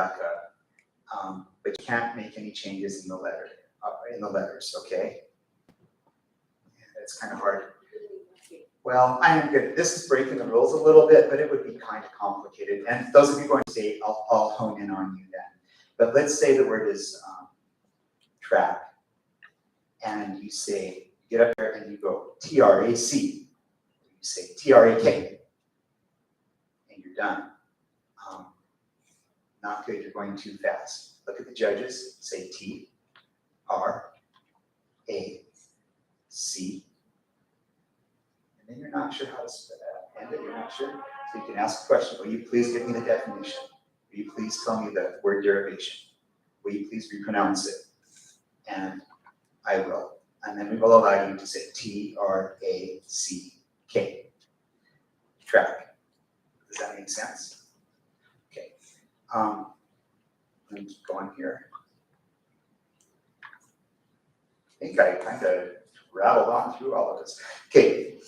back up. But you can't make any changes in the letters, okay? It's kind of hard. Well, I am good. This is breaking the rules a little bit, but it would be kind of complicated. And those of you going to say, I'll hone in on you then. But let's say the word is track. And you say, get up there and you go T-R-A-C. You say T-R-A-K. And you're done. Not good, you're going too fast. Look at the judges, say T-R-A-C. And then you're not sure how to spell that. And then you're not sure. So you can ask a question, will you please give me the definition? Will you please tell me the word derivation? Will you please repronounce it? And I will. And then we will allow you to say T-R-A-C-K. Track. Does that make sense? Okay. Let me keep going here. I think I kind of rattled on through all of this. Okay,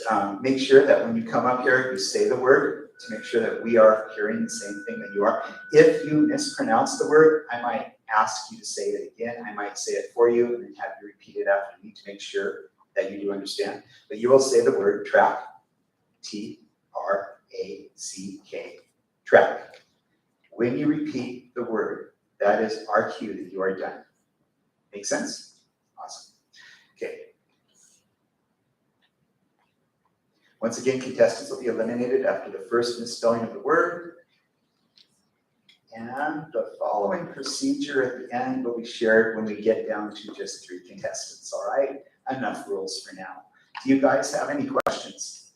make sure that when you come up here, you say the word to make sure that we are hearing the same thing that you are. If you mispronounce the word, I might ask you to say it again. I might say it for you and then have you repeat it after me to make sure that you do understand. But you will say the word track, T-R-A-C-K, track. When you repeat the word, that is our cue that you are done. Make sense? Awesome. Okay. Once again, contestants will be eliminated after the first misspelling of the word. And the following procedure at the end will be shared when we get down to just 3 contestants, all right? Enough rules for now. Do you guys have any questions?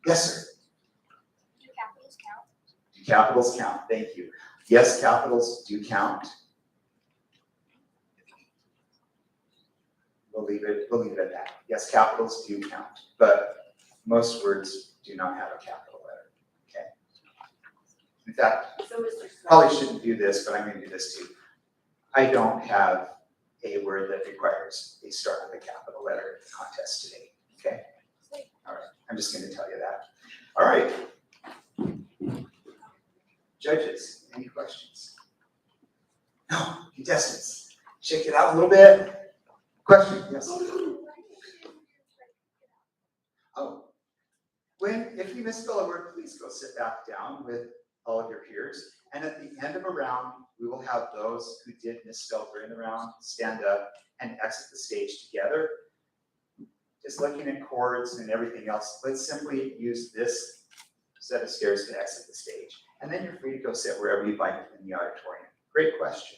Yes, sir. Do capitals count? Do capitals count? Thank you. Yes, capitals do count. We'll leave it at that. Yes, capitals do count, but most words do not have a capital letter, okay? In fact, probably shouldn't do this, but I'm going to do this too. I don't have a word that requires a start with a capital letter in the contest today, okay? All right, I'm just going to tell you that. All right. Judges, any questions? No, contestants, shake it out a little bit. Question, yes? Oh, if you misspell a word, please go sit back down with all of your peers. And at the end of a round, we will have those who did misspell during the round stand up and exit the stage together. Just looking at chords and everything else, let's simply use this set of stairs to exit the stage. And then you're free to go sit wherever you'd like in the auditorium. Great question.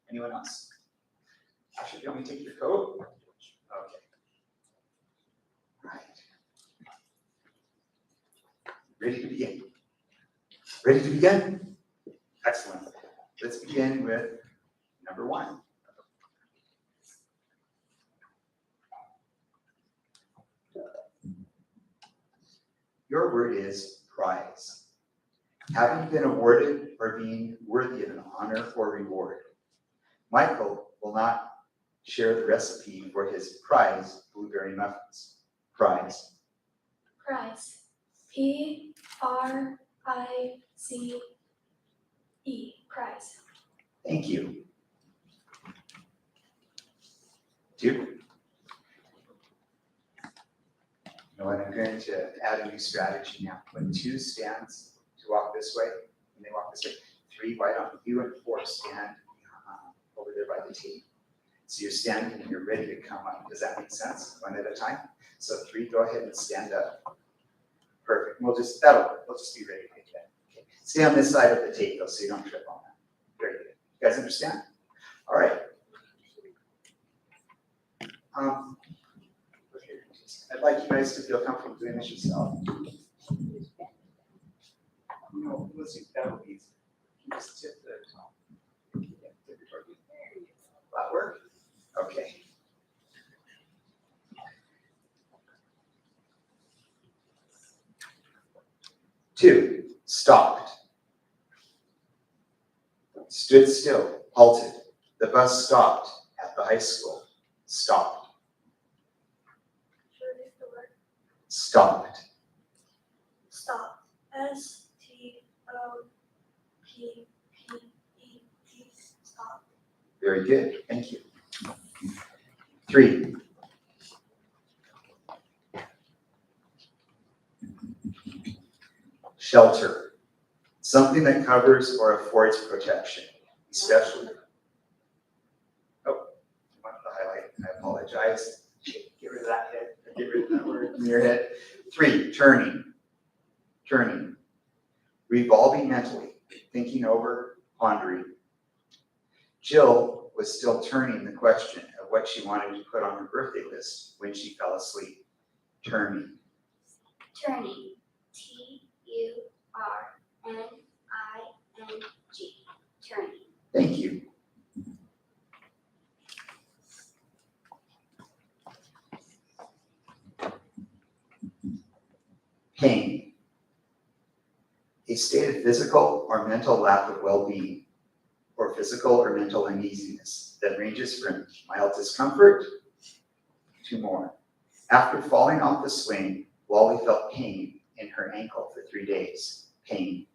Anyone else? Actually, do you want me to take your coat? Okay. Right. Ready to begin? Ready to begin? Excellent. Let's begin with number 1. Your word is prize. Having been awarded or being worthy of an honor or reward. Michael will not share the recipe for his prize blueberry muffins. Prize. Prize. P-R-I-Z-E. Prize. Thank you. Duke? You know what, I'm going to add a new strategy now. When 2 stands to walk this way, when they walk this way, 3, why don't you and 4 stand over there by the table? So you're standing and you're ready to come up. Does that make sense? 1 at a time. So 3, go ahead and stand up. Perfect. That'll work. We'll just be ready to take that. Okay. Stay on this side of the tape though, so you don't trip on that. Very good. You guys understand? All right. I'd like you guys to feel comfortable doing this yourself. No, let's see. That would be easy. You just tip the top. Yeah, tip your target. That work? Okay. Two, stopped. Stood still, halted. The bus stopped at the high school. Stopped. Stopped. Stop. S-T-O-P-P. Very good, thank you. 3. Shelter. Something that covers or affords protection, especially. Oh, I wanted to highlight, I apologize. Get rid of that head, get rid of that word in your head. 3, turning. Turning. Revolving mentally, thinking over, pondering. Jill was still turning the question of what she wanted to put on her birthday list when she fell asleep. Turning. Turning. T-U-R-N-I-N-G. Turning. Thank you. Pain. A state of physical or mental lack of well-being, or physical or mental uneasiness that ranges from mild discomfort to more. After falling off the swing, Wally felt pain in her ankle for 3 days. Pain.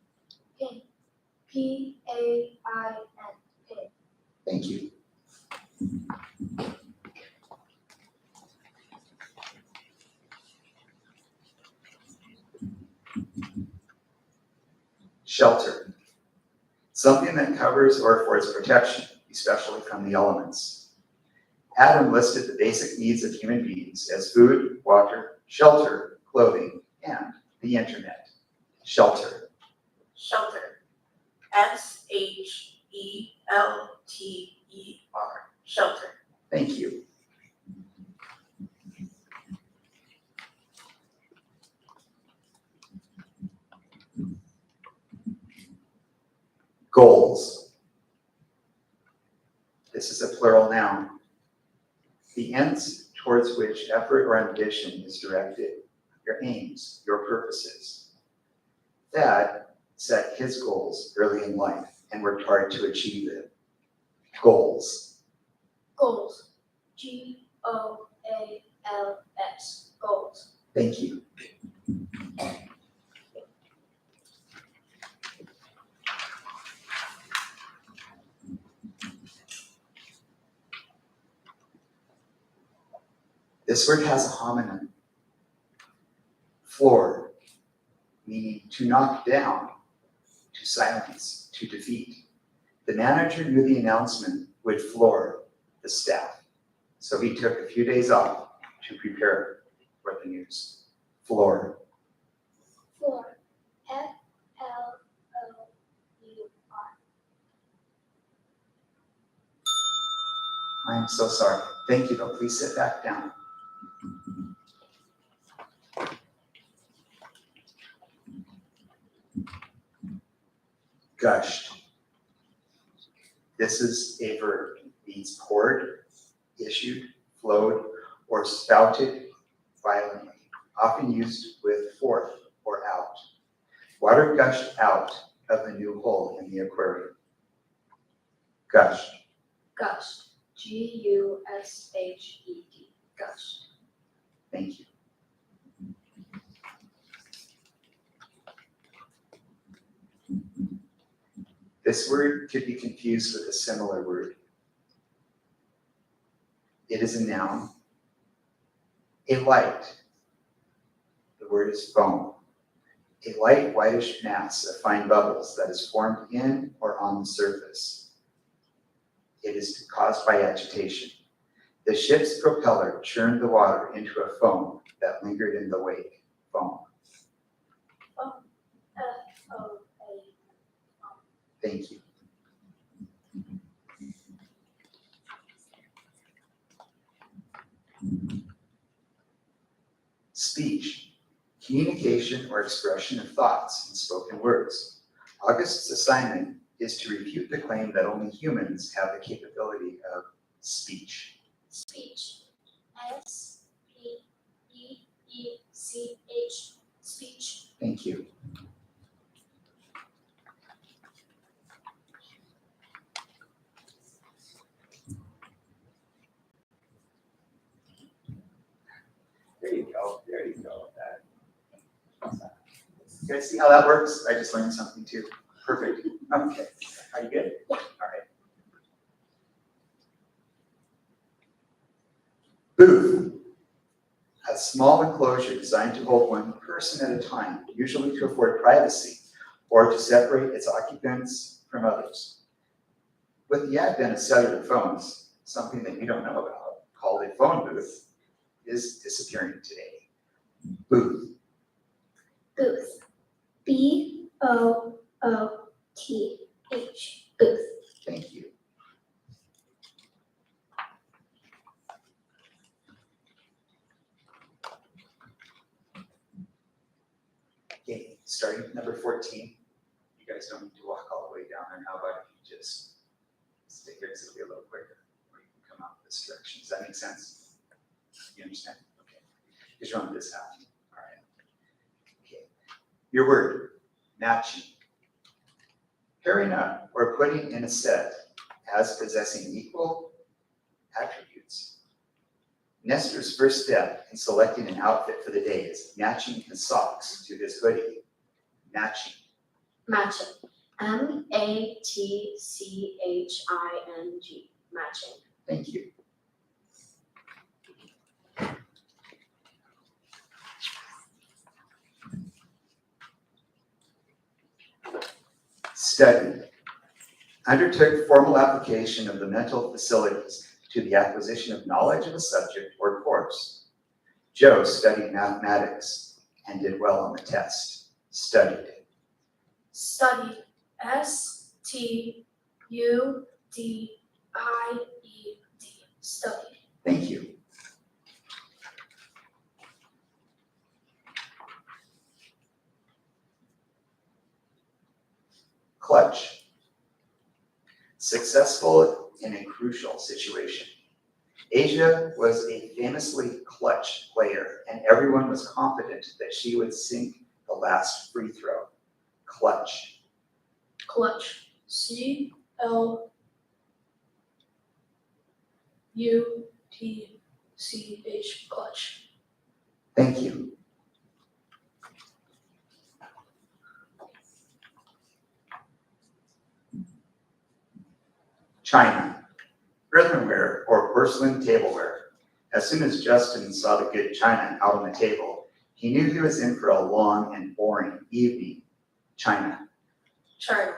Pain. P-A-I-N. Pain. Thank you. Shelter. Something that covers or affords protection, especially from the elements. Adam listed the basic needs of human beings as food, water, shelter, clothing, and the internet. Shelter. Shelter. S-H-E-L-T-E-R. Shelter. Thank you. Goals. This is a plural noun. The ends towards which effort or ambition is directed, your aims, your purposes. Thad set his goals early in life and worked hard to achieve them. Goals. Goals. G-O-A-L-S. Goals. Thank you. This word has a homonym. Floor, meaning to knock down, to silence, to defeat. The manager knew the announcement would floor the staff, so he took a few days off to prepare for the news. Floor. Floor. F-L-O-U-R. I am so sorry. Thank you, though. Please sit back down. Gushed. This is a verb. It means poured, issued, flowed, or spouted violently, often used with forth or out. Water gushed out of the new hole in the aquarium. Gushed. Gushed. G-U-S-H-E-D. Gushed. Thank you. This word could be confused with a similar word. It is a noun. A light. The word is foam. A light whitish mass of fine bubbles that is formed in or on the surface. It is caused by agitation. The ship's propeller churned the water into a foam that lingered in the wake. Foam. Foam. F-O-A. Thank you. Speech. Communication or expression of thoughts in spoken words. August's assignment is to refute the claim that only humans have the capability of speech. Speech. S-P-E-E-C-H. Speech. Thank you. There you go. There you go. You guys see how that works? I just learned something too. Perfect. Okay. Are you good? Yeah. All right. Booth. A small enclosure designed to hold one person at a time, usually to afford privacy or to separate its occupants from others. With the advent of cellular phones, something that you don't know about, called a phone booth, is disappearing today. Booth. Booth. B-O-O-T-H. Booth. Thank you. Okay, starting with number 14. You guys don't need to walk all the way down there. How about if you just stay here, because it'll be a little quicker, or you can come out this direction. Does that make sense? You understand? Okay. Because you're on this half. All right. Okay. Your word, matching. Pairing up or putting in a set as possessing equal attributes. Nestor's first step in selecting an outfit for the day is matching his socks to his hoodie. Matching. Matching. M-A-T-C-H-I-N-G. Matching. Thank you. Study. Undertook formal application of the mental facilities to the acquisition of knowledge of a subject or course. Joe studied mathematics and did well on the test. Studied. Studied. S-T-U-D-I-E-D. Studied. Thank you. Clutch. Successful in a crucial situation. Asia was a famously clutch player, and everyone was confident that she would sink the last free throw. Clutch. Clutch. C-L-U-T-C-H. Clutch. Thank you. China. Earthenware or porcelain tableware. As soon as Justin saw the good china out on the table, he knew he was in for a long and boring evening. China. China.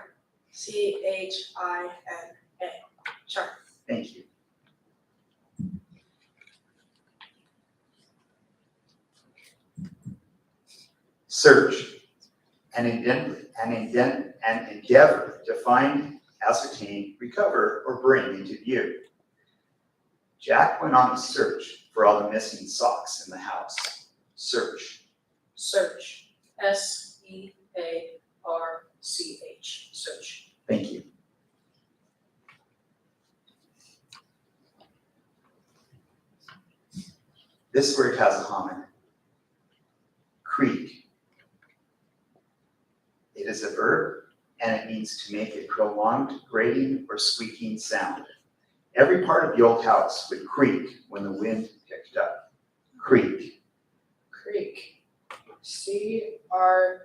C-H-I-N-A. China. Thank you. Search. An endeavor to find, ascertain, recover, or bring into view. Jack went on a search for all the missing socks in the house. Search. Search. S-E-A-R-C-H. Search. Thank you. This word has a homage. Creak. It is a verb, and it means to make a prolonged grating or squeaking sound. Every part of the old house would creak when the wind picked up. Creak. Creek. C-R-E-A-K.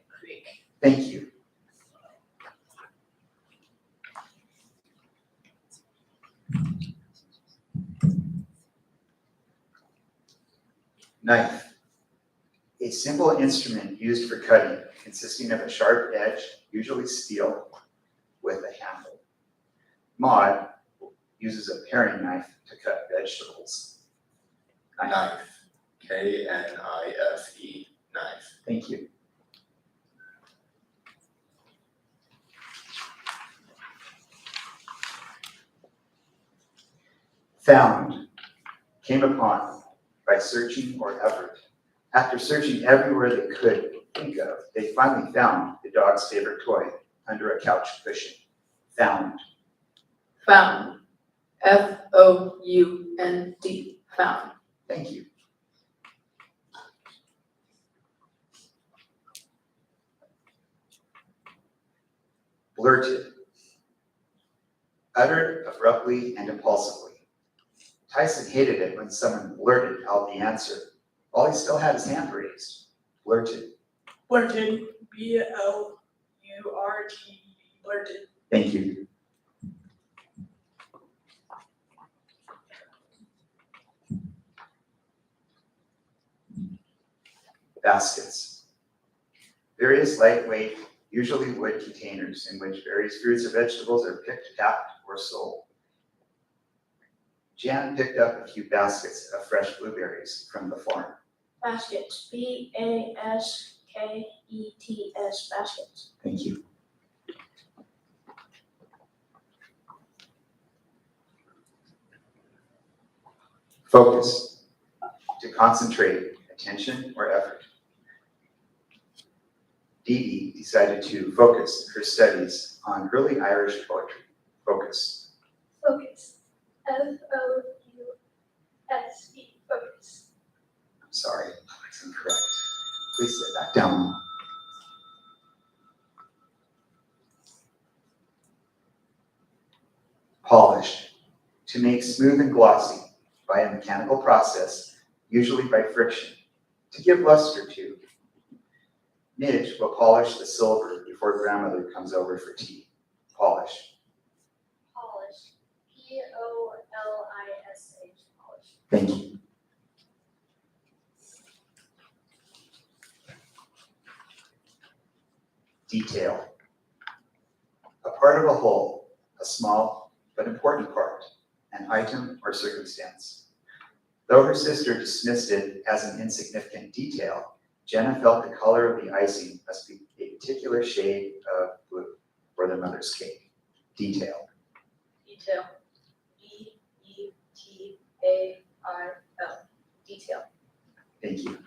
Creek. Thank you. Knife. A simple instrument used for cutting, consisting of a sharp edge, usually steel, with a handle. Maud uses a paring knife to cut vegetables. Knife. K-N-I-F-E. Knife. Thank you. Found. Came upon by searching or effort. After searching everywhere they could think of, they finally found the dog's favorite toy under a couch cushion. Found. Found. F-O-U-N-D. Found. Thank you. Blurted. Uttered abruptly and impulsively. Tyson hated it when someone blurted out the answer while he still had his hand raised. Blurted. Blurted. B-L-U-R-T. Blurted. Thank you. Baskets. Various lightweight, usually wood containers in which various fruits or vegetables are picked, packed, or sold. Jan picked up a few baskets of fresh blueberries from the farm. Baskets. baskets. Baskets. Thank you. Focus. To concentrate attention or effort. Dee Dee decided to focus her studies on early Irish poetry. Focus. Focus. Focus. Focus. I'm sorry, that's incorrect. Please sit back down. Polish. To make smooth and glossy by a mechanical process, usually by friction. To give luster to. Midge will polish the silver before grandmother comes over for tea. Polish. Polish. Polish. Polish. Thank you. Detail. A part of a whole, a small but important part, an item or circumstance. Though her sister dismissed it as an insignificant detail, Jenna felt the color of the icing must be a particular shade of blue for their mother's cake. Detail. Detail. D-E-T-A-I-L. Detail. Thank you.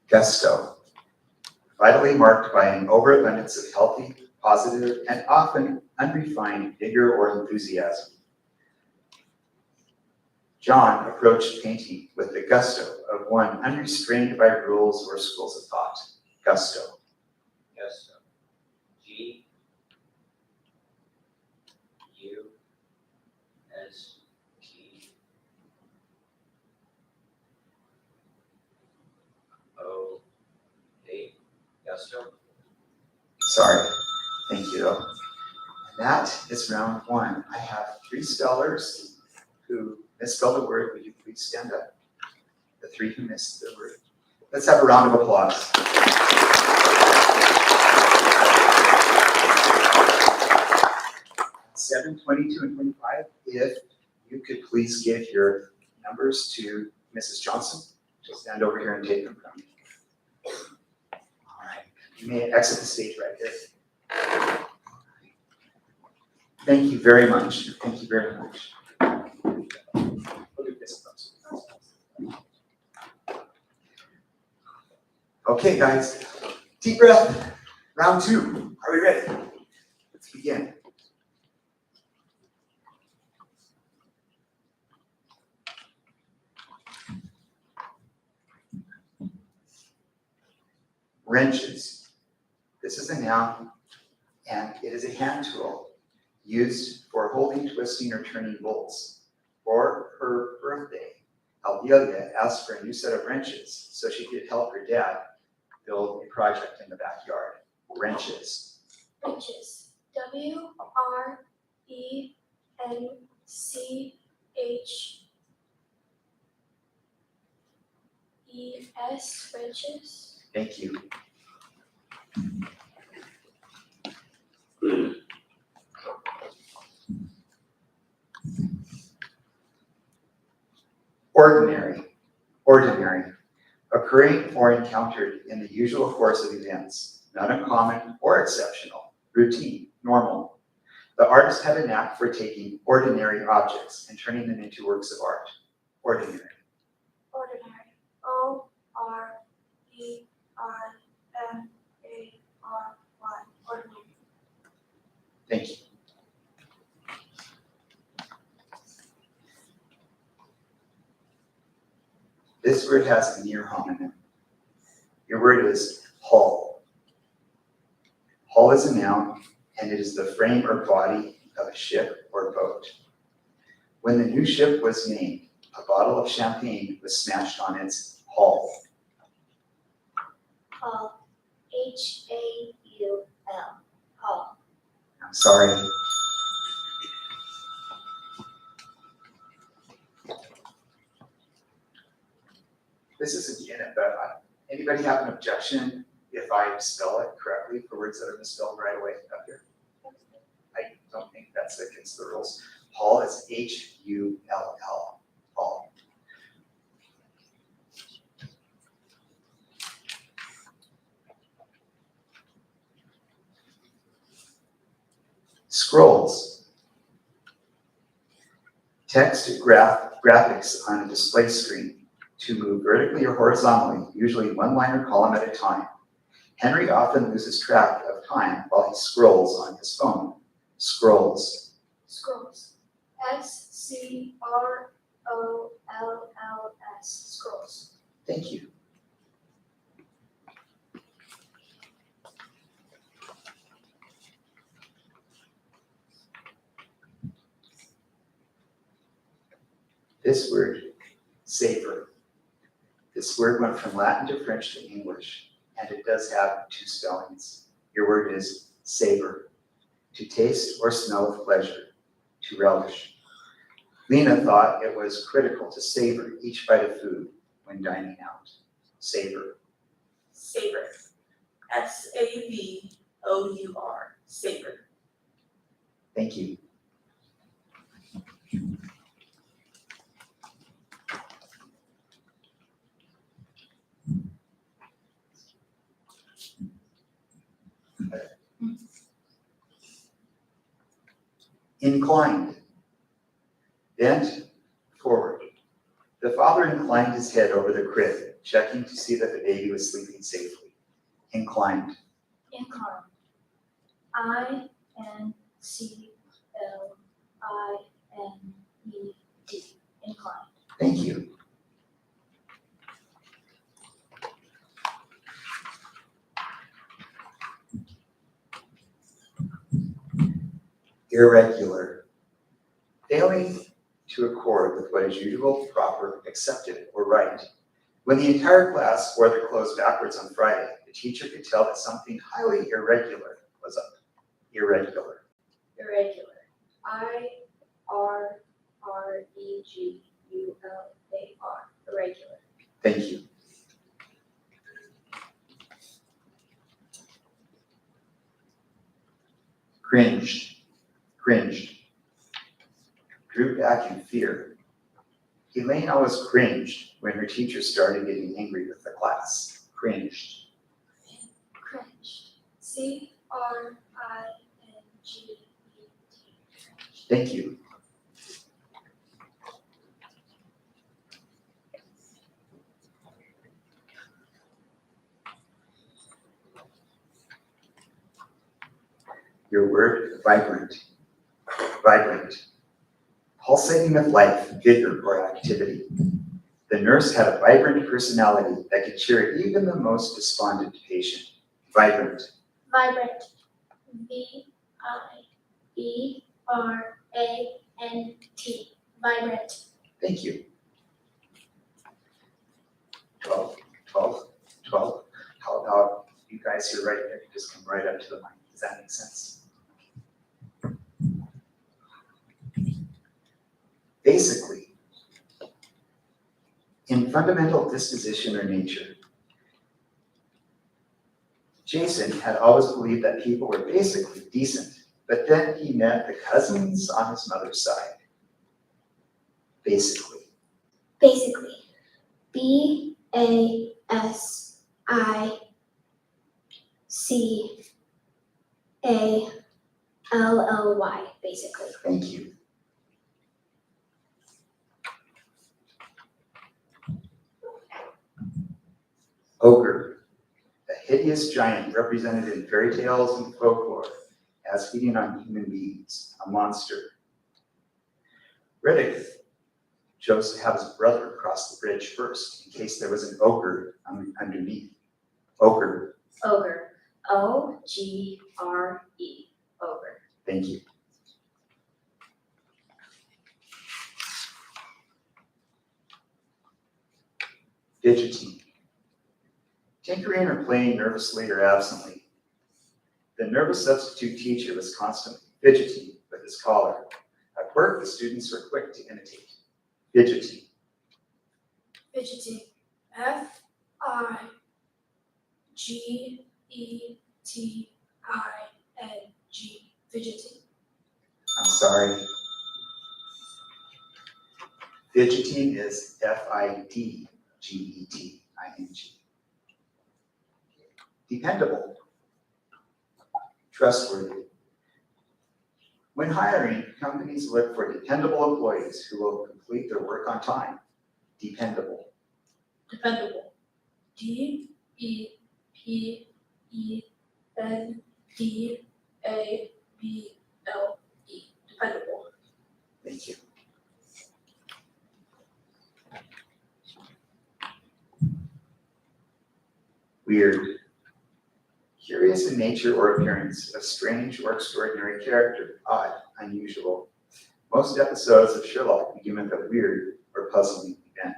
Gusto. Vitally marked by an overabundance of healthy, positive, and often unrefined vigor or enthusiasm. John approached painting with the gusto of one unrestrained by rules or schools of thought. Gusto. Gusto. Gusto. Gusto. Sorry. Thank you, though. And that is round one. I have 3 spellers who misspelled a word. Would you please stand up? The 3 who missed the word. Let's have a round of applause. At 7, 22, and 25, if you could please give your numbers to Mrs. Johnson. She'll stand over here and take them from me. All right. You may exit the stage right there. Thank you very much. Thank you very much. Look at this. Okay, guys, deep breath. Round 2. Are we ready? Let's begin. Wrenches. This is a noun, and it is a hand tool used for holding, twisting, or turning bolts. For her birthday, Aldelia asked for a new set of wrenches so she could help her dad build a project in the backyard. Wrenches. Wrenches. W-R-E-N-C-H-E-S. Wrenches. Thank you. Ordinary. Ordinary. Occurring or encountered in the usual course of events, not uncommon or exceptional, routine, normal. The artists have a knack for taking ordinary objects and turning them into works of art. Ordinary. Ordinary. O-R-D-I-N-A-R-Y. Ordinary. Thank you. This word has a near homonym. Your word is hull. Hull is a noun, and it is the frame or body of a ship or boat. When the new ship was named, a bottle of champagne was smashed on its hull. Hull. H-A-U-L. Hull. I'm sorry. This isn't in it, but anybody have an objection if I spell it correctly for words that are misspelled right away up here? I don't think that's against the rules. Hull is H-U-L-L, Hull. Scrolls. Text graphics on a display screen to move vertically or horizontally, usually one line or column at a time. Henry often loses track of time while he scrolls on his phone. Scrolls. Scrolls. S-C-R-O-L-L-S. Scrolls. Thank you. This word, savor. This word went from Latin to French to English, and it does have two spellings. Your word is savor, to taste or smell with pleasure, to relish. Lena thought it was critical to savor each bite of food when dining out. Savor. Savor. S-A-V-O-U-R. Savor. Thank you. Inclined. Bent forward. The father inclined his head over the crib, checking to see that the baby was sleeping safely. Inclined. Incline. I-N-C-L-I-N-E-D. Incline. Thank you. Irregular. Failing to accord with what is usual, proper, accepted, or right. When the entire class wore their clothes backwards on Friday, the teacher could tell that something highly irregular was up. Irregular. Irregular. I-R-R-E-G-U-L-A-R. Irregular. Thank you. Cringed. Cringed. Drew back in fear. Elaine always cringed when her teacher started getting angry with the class. Cringed. Cringed. C-R-I-N-G-E-D. Thank you. Your word, vibrant. Vibrant. Pulsating with life, vigor, or activity. The nurse had a vibrant personality that could cheer even the most despondent patient. Vibrant. Vibrant. V-I-B-R-A-N-T. Vibrant. Thank you. 12, 12, 12. How about you guys who are right there, just come right up to the mic. Does that make sense? Basically, in fundamental disposition or nature, Jason had always believed that people were basically decent, but then he met the cousins on his mother's side. Basically. Basically. B-A-S-I-C-A-L-L-Y. Basically. Thank you. Ogre, a hideous giant represented in fairy tales and folklore as feeding on human beings, a monster. Riddick chose to have his brother cross the bridge first in case there was an ogre underneath. Ogre. Ogre. O-G-R-E. Ogre. Thank you. Fidgeting. Tinkering or playing nervously or absently. The nervous substitute teacher was constantly fidgeting with his collar. At work, the students were quick to imitate. Fidgeting. Fidgety. F G-E-T-I-N-G, fidgeting. I'm sorry. Fidgeting is F-I-D-G-E-T-I-N-G. Dependable. Trustworthy. When hiring, companies look for dependable employees who will complete their work on time. Dependable. Dependable. D-E-P-E-N-D-A-B-L-E, dependable. Thank you. Weird. Curious in nature or appearance, of strange or extraordinary character, odd, unusual. Most episodes of Sherlock begin with a weird or puzzling event.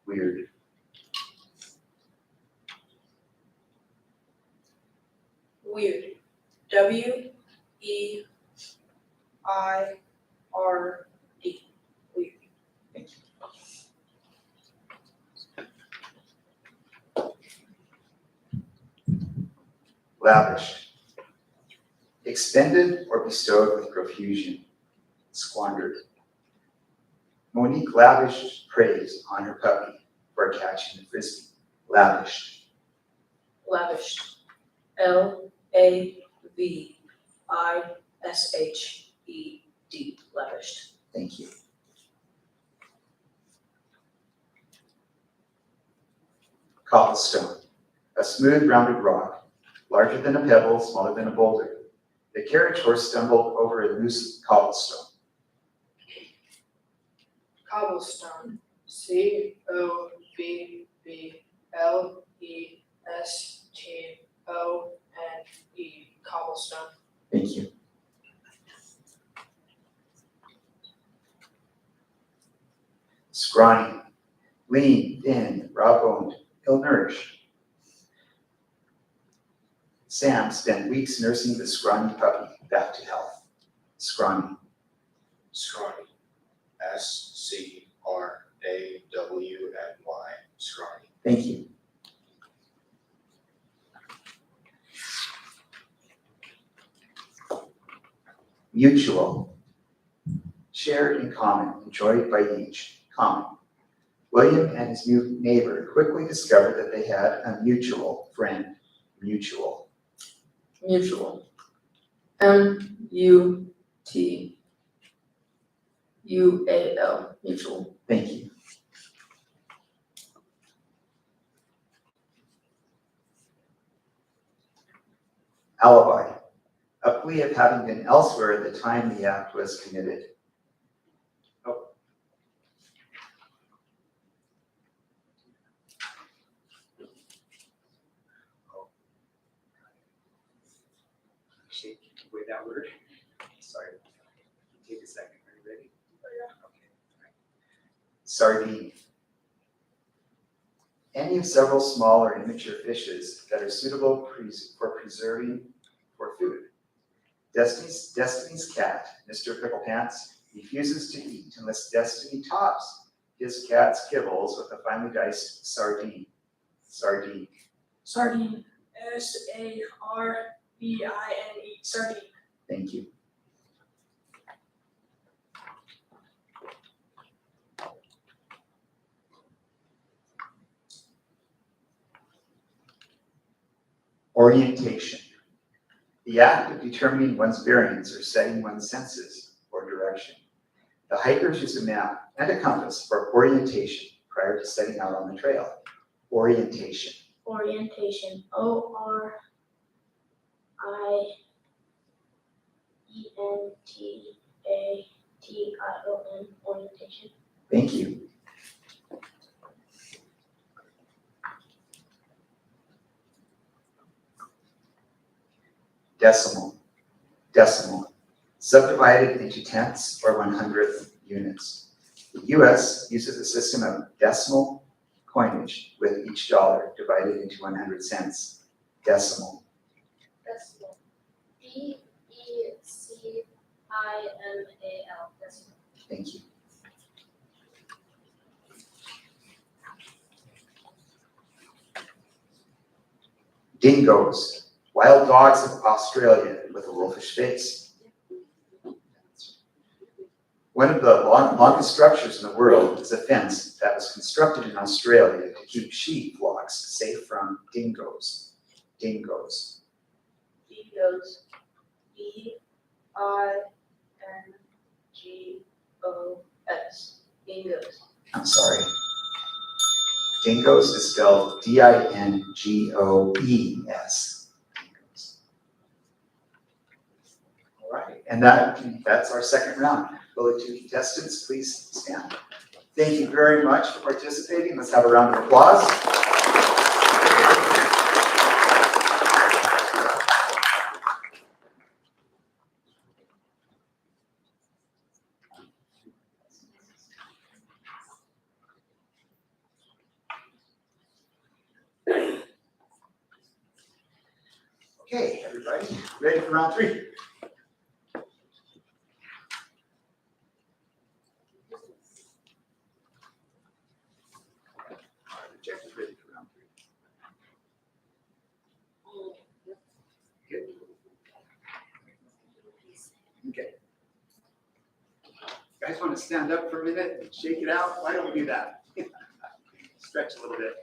Weird. Weird. W-E-I-R-D, weird. Thank you. Lavish. Expended or bestowed with profusion. Squandered. Monique lavished praise on her puppy for catching the frisbee. Lavished. Lavished. L-A-V-I-S-H-E-D, lavished. Thank you. Cobblestone. A smooth, rounded rock, larger than a pebble, smaller than a boulder. The carriage horse stumbled over a loose cobblestone. Cobblestone. C-O-B-B-L-E-S-T-O-N-E, cobblestone. Thank you. Scrawny. Lean, thin, raw-boned, ill-nourished. Sam spent weeks nursing the scrawny puppy back to health. Scrawny. Scrawny. S-C-R-A-W-N-Y, scrawny. Thank you. Mutual. Shared in common, enjoyed by each. Common. William and his new neighbor quickly discovered that they had a mutual friend. Mutual. Mutual. M-U-T-U-A-L, mutual. Thank you. Alibi. A plea of having been elsewhere at the time the act was committed. Oh. Actually, wait that word. Sorry. Take a second. Are you ready? Okay. All right. Sardine. Any of several small or immature fishes that are suitable for preserving for food. Destiny's cat, Mr. Pickle Pants, refuses to eat unless Destiny tops his cat's kibbles with a finely diced sardine. Sardine. Sardine. S-A-R-D-I-N-E, sardine. Thank you. Orientation. The act of determining one's bearings or setting one's senses or direction. The hikers use a map and a compass for orientation prior to setting out on the trail. Orientation. Orientation. O-R-I-E-N-T-A-T-I-O-N, orientation. Thank you. Decimal. Decimal. Subdivided into tenths or 100th units. The U.S. uses a system of decimal coinage with each dollar divided into 100 cents. Decimal. Decimal. D-E-C-I-M-A-L, decimal. Thank you. Dingoes, wild dogs of Australia with a wolfish face. One of the longest structures in the world is a fence that was constructed in Australia to keep sheep flocks safe from dingoes. Dingoes. Dingoes. D-I-N-G-O-S. Dingoes. I'm sorry. Dingoes is spelled D-I-N-G-O-E-S. Dingoes. All right, and that's our second round. Will the two contestants please stand? Thank you very much for participating. Let's have a round of applause. Okay, everybody, ready for round three? Jeff is ready for round three. Good. Okay. Guys want to stand up for a minute and shake it out? Why don't we do that? Stretch a little bit.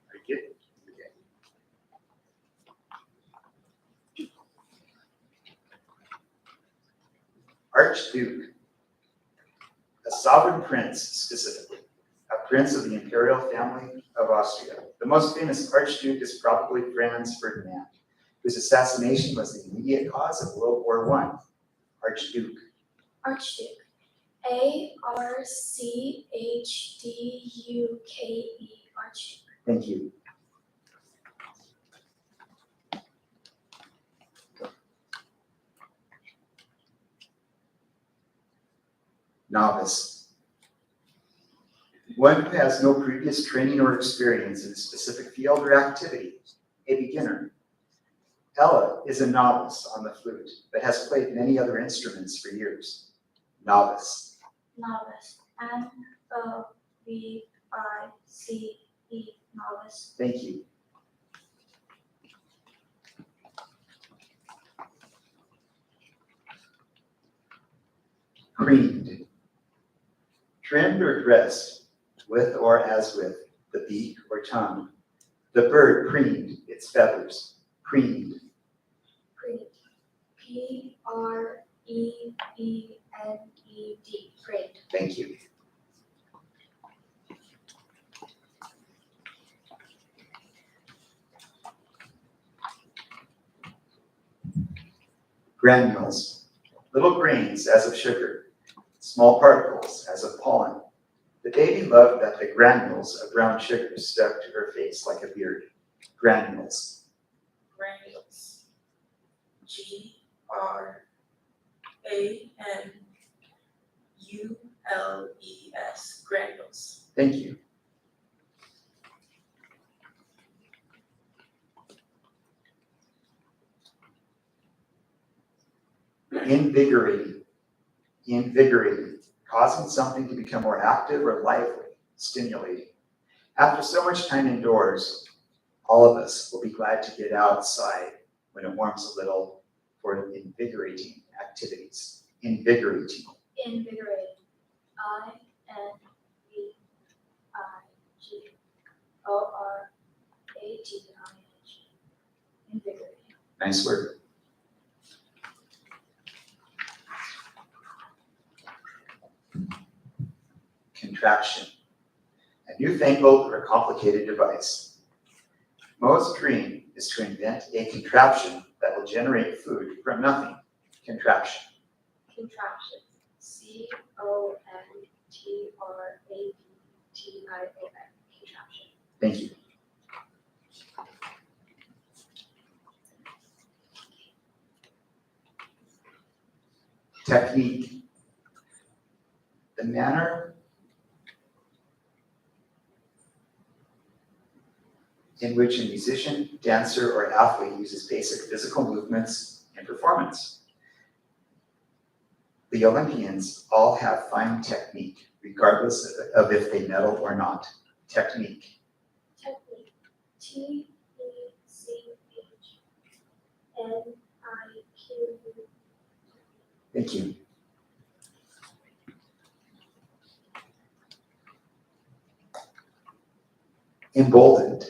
Are you good? Okay. Archduke, a sovereign prince specifically, a prince of the imperial family of Austria. The most famous Archduke is probably Franz Ferdinand, whose assassination was the immediate cause of World War I. Archduke. Archduke. A-R-C-H-D-U-K-E. Archduke. Thank you. Novice. One who has no previous training or experience in a specific field or activity. A beginner. Ella is a novice on the flute, but has played many other instruments for years. Novice. Novice. N-O-V-I-C-E. Novice. Thank you. Preened. Trimmed or dressed with or as with the beak or tongue. The bird preened its feathers. Preened. Preened. P-R-E-E-N-E-D. Preened. Thank you. Granules. Little grains as of sugar. Small particles as of pollen. The baby loved that the granules of brown sugar stuck to her face like a beard. Granules. Granules. G-R-A-N-U-L-E-S. Granules. Thank you. Invigorating. Invigorating. Causing something to become more active or lively. Stimulating. After so much time indoors, all of us will be glad to get outside when it warms a little for invigorating activities. Invigorating. Invigorating. I-N-V-I-G-O-R-A-T-I-N-G. Invigorating. Nice word. Contraction. A newfangled or complicated device. Mo's dream is to invent a contraption that will generate food from nothing. Contraption. Contraption. C-O-N-T-R-A-P-T-I-O-N. Contraption. Thank you. Technique. The manner in which a musician, dancer, or athlete uses basic physical movements in performance. The Olympians all have fine technique, regardless of if they medal or not. Technique. Technique. TECHNIQ. Thank you. Emboldened.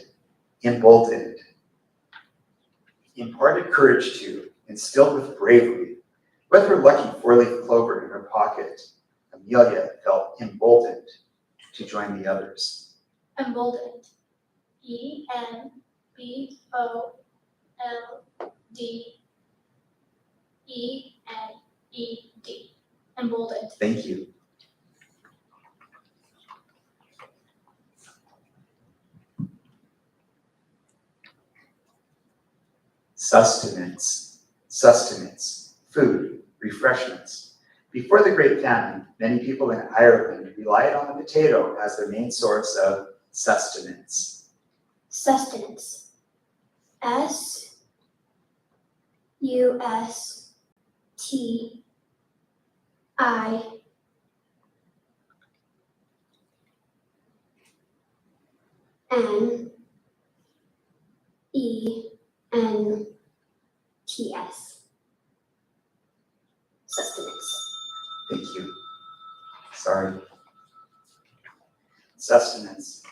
Emboldened. Imparted courage to, instilled with bravery. With her lucky four-leaf clover in her pocket, Amelia felt emboldened to join the others. Emboldened. EMBOLDENED. Emboldened. Thank you. Sustenance. Sustenance. Food. Refreshments. Before the Great Famine, many people in Ireland relied on the potato as their main source of sustenance. Sustenance. SUSTENENTS. Sustenance. Thank you. Sorry. Sustenance.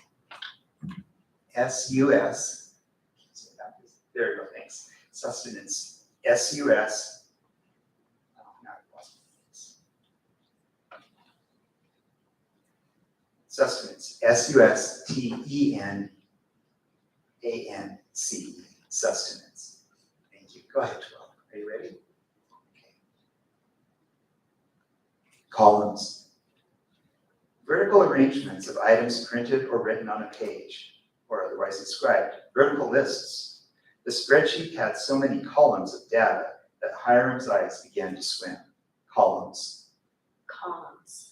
S-U-S. There you go, thanks. Sustenance. S-U-S. Oh, now I lost my place. Sustenance. S-U-S-T-E-N-A-N-C-E. Sustenance. Thank you. Go ahead, 12. Are you ready? Okay. Columns. Vertical arrangements of items printed or written on a page, or otherwise described. Vertical lists. The spreadsheet had so many columns of data that Hiram's eyes began to swim. Columns. Columns.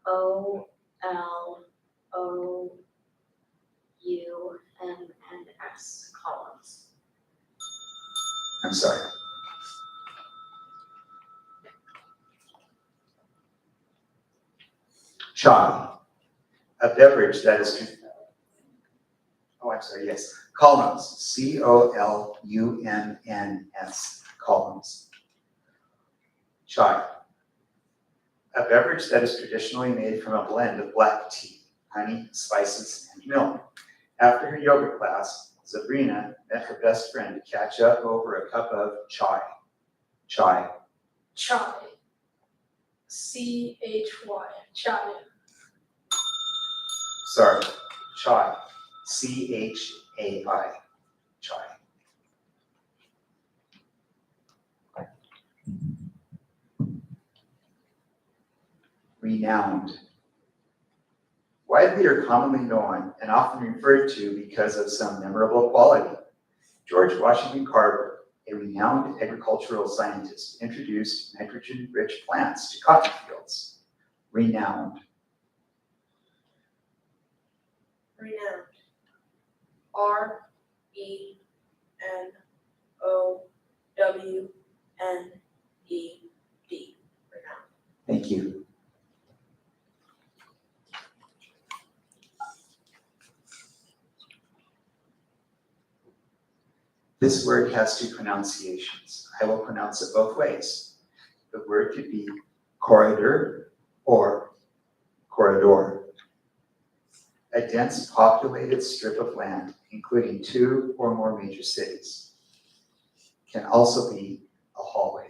COLOUMNS. Columns. I'm sorry. Chai. A beverage that is, oh, I'm sorry, yes. Columns. C-O-L-U-M-N-S. Columns. Chai. A beverage that is traditionally made from a blend of black tea, honey, spices, and milk. After her yoga class, Sabrina met her best friend to catch up over a cup of chai. Chai. Chai. C-H-Y. Chai. Sorry. Chai. C-H-A-I. Chai. Renowned. Widely or commonly known and often referred to because of some memorable quality. George Washington Carver, a renowned agricultural scientist, introduced nitrogen-rich plants to cotton fields. Renowned. Renowned. R-E-N-O-W-N-E-D. Renowned. Thank you. This word has two pronunciations. I will pronounce it both ways. The word could be corridor or corridor. A dense populated strip of land, including 2 or more major cities. Can also be a hallway.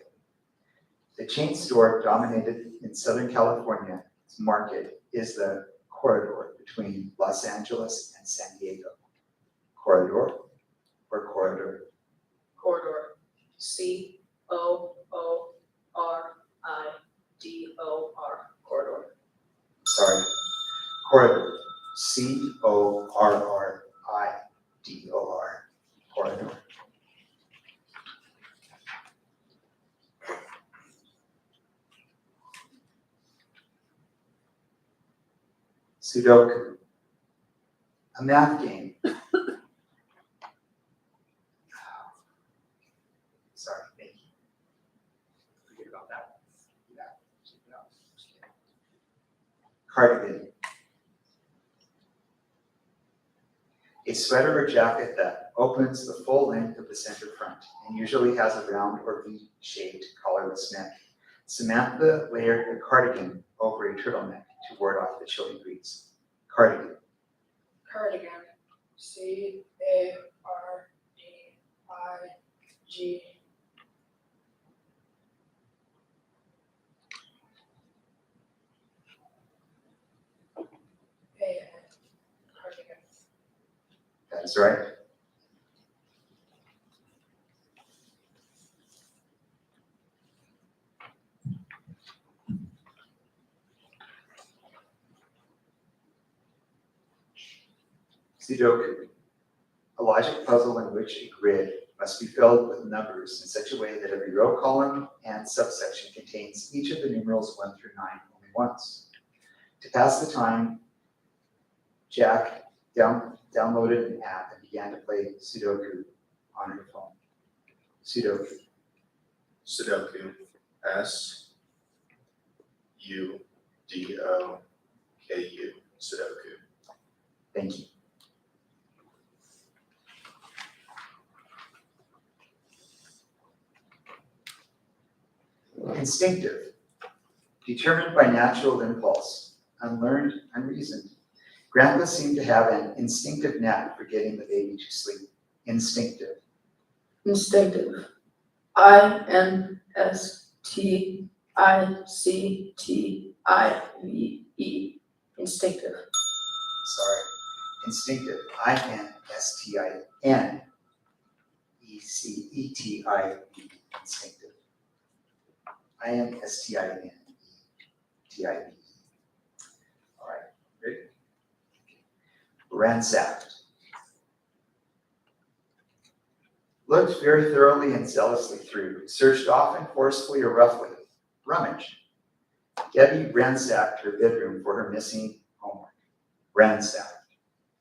The chain store dominated in Southern California market is the corridor between Los Angeles and San Diego. Corridor or corridor? Corridor. C-O-O-R-I-D-O-R. Corridor. Sorry. Corridor. C-O-R-R-I-D-O-R. Corridor. Sudoku. A math game cardigan. A sweater or jacket that opens the full length of the center front and usually has a round or V-shaped collarless neck. Samantha layered a cardigan over a turtleneck to ward off the chilly breeze. Cardigan. Cardigan. CARDIG. Cardigan. That is right. Sudoku, a logic puzzle in which a grid must be filled with numbers in such a way that every row, column, and subsection contains each of the numerals 1 through 9 only once. To pass the time, Jack downloaded an app and began to play Sudoku on her phone. Sudoku. Sudoku. S-U-D-O-K-U. Sudoku. Thank you. Instinctive, determined by natural impulse, unlearned, unreasoned. Grandpa seemed to have an instinctive knack for getting the baby to sleep. Instinctive. Instinctive. INSTICTIVE. Instinctive. Sorry. Instinctive. INSTINECETIVE. Instinctive. INSTINETIVE. All right. Ready? Ransacked. Looked very thoroughly and zealously through, searched often forcefully or roughly. Rummaged. Debbie ransacked her bedroom for her missing homework. Ransacked.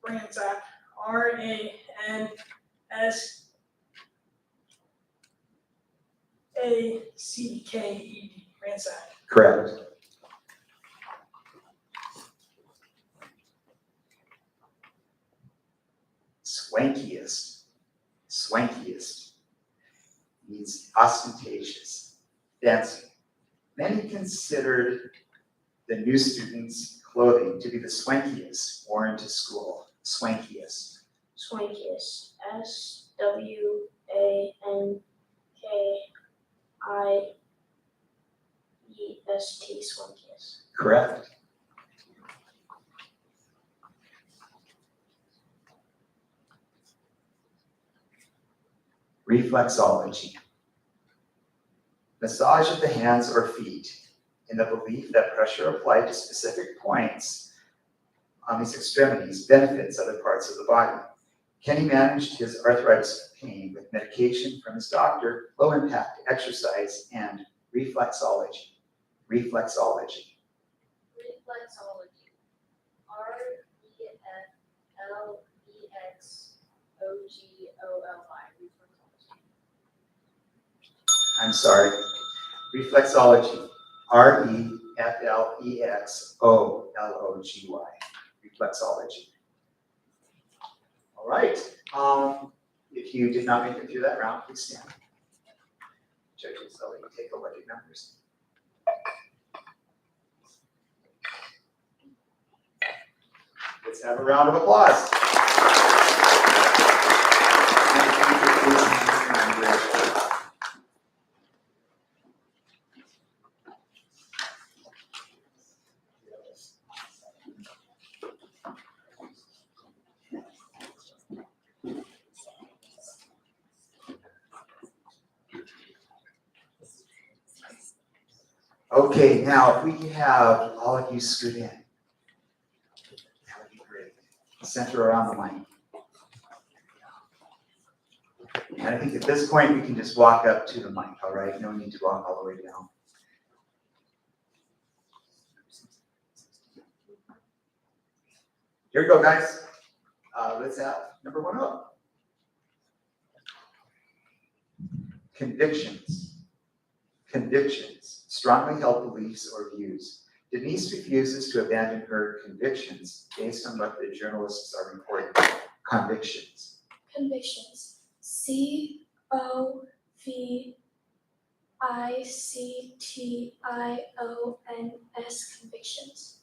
Ransack. RANSACKED. Ransack. Correct. Swankiest. Swankiest means ostentatious, fancy. Many considered the new students' clothing to be the swankiest worn to school. Swankiest. Swankiest. SWANKIEST. Swankiest. Correct. Reflexology. Massage of the hands or feet in the belief that pressure applied to specific points on these extremities benefits other parts of the body. Kenny managed his arthritis pain with medication from his doctor, low impact exercise, and reflexology. Reflexology. Reflexology. REFLEXOGOLY. Reflexology. I'm sorry. Reflexology. REFLEXOLOGY. Reflexology. All right. If you did not make it through that round, please stand. Judges, I'll let you take a look at numbers. Let's have a round of applause. Okay, now if we could have all of you scoot in. That would be great. Center around the mic. And I think at this point, we can just walk up to the mic, all right? No need to walk all the way down. Here we go, guys. Let's have number 1 up. Convictions. Convictions, strongly held beliefs or views. Denise refuses to abandon her convictions based on what the journalists are reporting. Convictions. Convictions. CONVICTIONS. Convictions.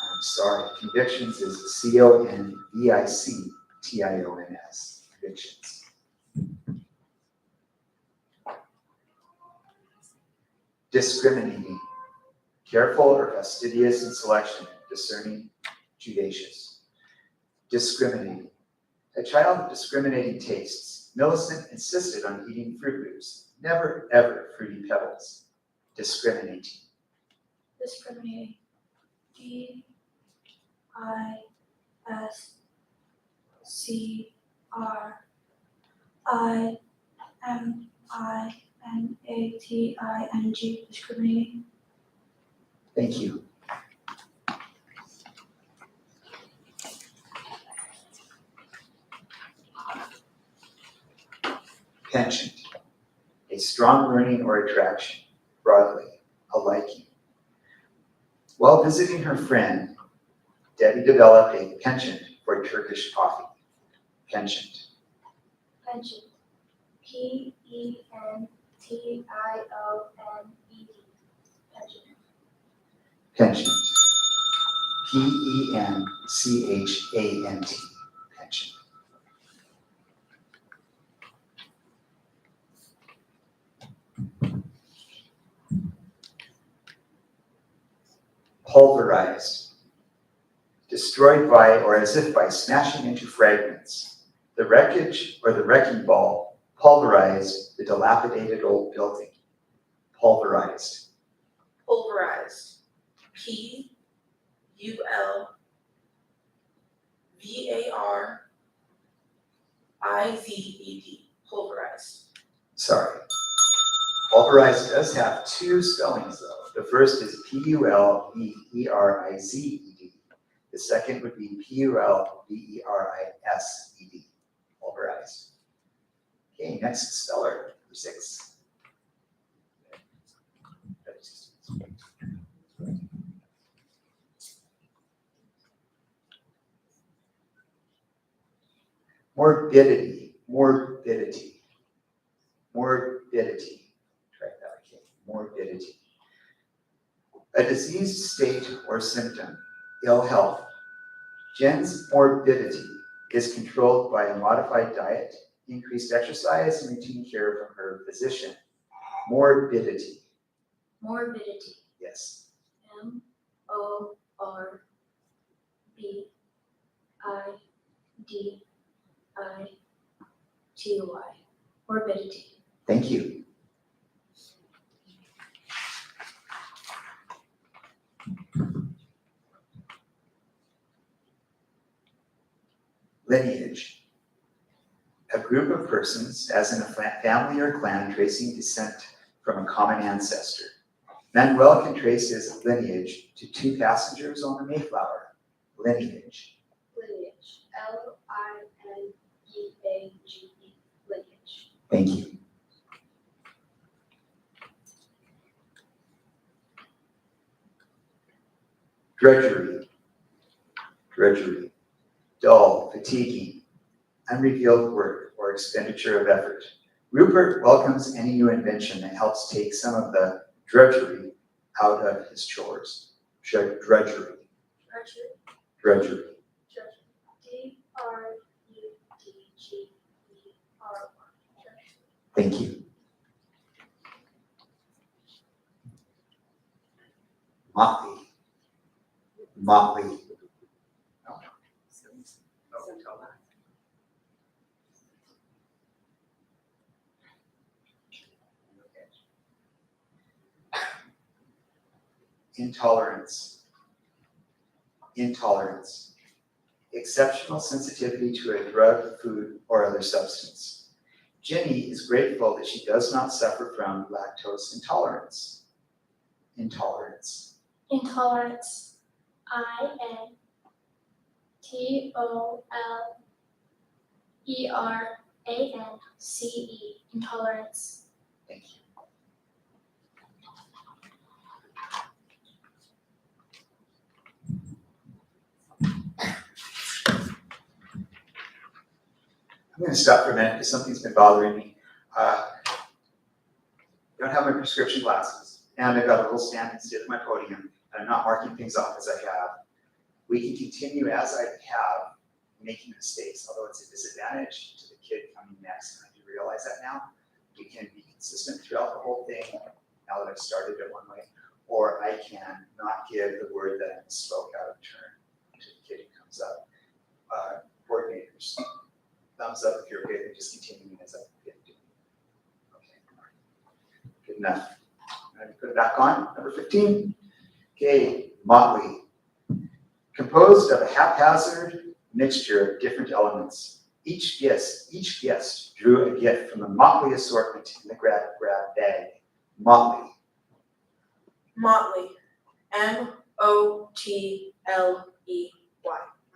I'm sorry, convictions is CONVICTIONS. Convictions. Discriminating. Careful or fastidious in selection, discerning, judacious. Discriminating. A child of discriminating tastes, Millicent insisted on eating Fruit Loops, never ever Fruity Pebbles. Discriminating. Discriminating. DISCRIMINATING. Discriminating. Thank you. Penchant. A strong yearning or attraction, broadly, a liking. While visiting her friend, Debbie developed a penchant for Turkish coffee. Penchant. Pension. PENTIONED. Pension. Penchant. PENCHANT. Penchant. Pulverized. Destroyed by or as if by smashing into fragments. The wreckage or the wrecking ball pulverized the dilapidated old building. Pulverized. Pulverized. PULVARIZED. Pulverized. Sorry. Pulverized does have two spellings though. The first is PULVERIZED. The second would be PULVERISED. Pulverized. Okay, next speller, number 6. Morbidity, morbidity, morbidity. Try that again, morbidity. A diseased state or symptom, ill health. Jen's morbidity is controlled by a modified diet, increased exercise, and routine care from her physician. Morbidity, Morbidity. yes. MORBIDITY. Morbidity. Thank you. Lineage. A group of persons, as in a family or clan, tracing descent from a common ancestor. Manuel can trace his lineage to 2 passengers on the Mayflower. Lineage. Lineage. LINEAGE. Lineage. Thank you. Drudgery. Drudgery. Dull, fatiguing, unrevealed work or expenditure of effort. Rupert welcomes any new invention that helps take some of the drudgery out of his chores. Drudgery. Drudgery. Drudgery. DRUDGERY. Thank you. Motley. Motley. No. Oh, tell that. Intolerance. Intolerance. Exceptional sensitivity to a drug, food, or other substance. Ginny is grateful that she does not suffer from lactose intolerance. Intolerance. Intolerance. INTOLERANCE. Intolerance. Thank you. I'm gonna stop for a minute because something's been bothering me. Don't have my prescription glasses, and I've got a little stand instead of my podium, and I'm not marking things off as I have. We can continue as I have, making mistakes, although it's a disadvantage to the kid coming next, and I do realize that now. We can be consistent throughout the whole thing, now that I've started it one way, or I can not give the word that I spoke out of turn to the kid who comes up. Coordinators, thumbs up if you're okay with just continuing as I've been doing. Okay, all right. Good enough. I'm gonna put it back on, number 15. Okay, motley. Composed of a haphazard mixture of different elements. Each guest drew a gift from the motley assortment in the grab bag. Motley. Motley. M-O-T-L-E-Y.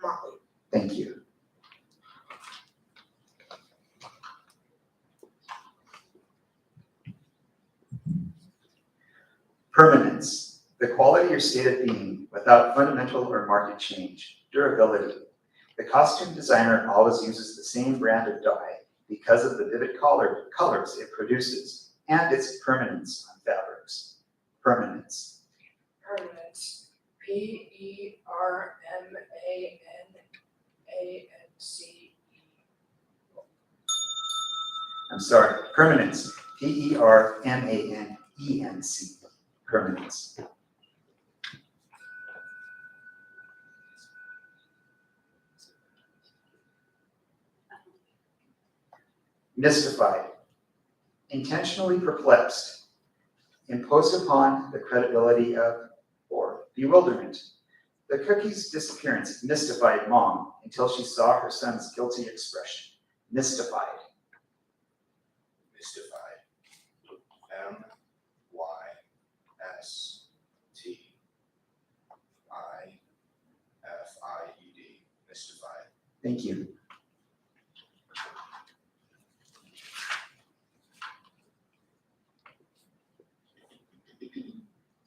Motley. Thank you. Permanence. The quality or state of being without fundamental or marked change. Durability. The costume designer always uses the same brand of dye because of the vivid colors it produces and its permanence on fabrics. Permanence. Permanence. P-E-R-M-A-N-A-N-C-E. I'm sorry, permanence. P-E-R-M-A-N-E-N-C. Permanence. Mystified. Intentionally perplexed. Imposed upon the credibility of, or bewilderment. The cookie's disappearance mystified Mom until she saw her son's guilty expression. Mystified. Mystified. M-Y-S-T-I-F-I-E-D. Mystified. Thank you.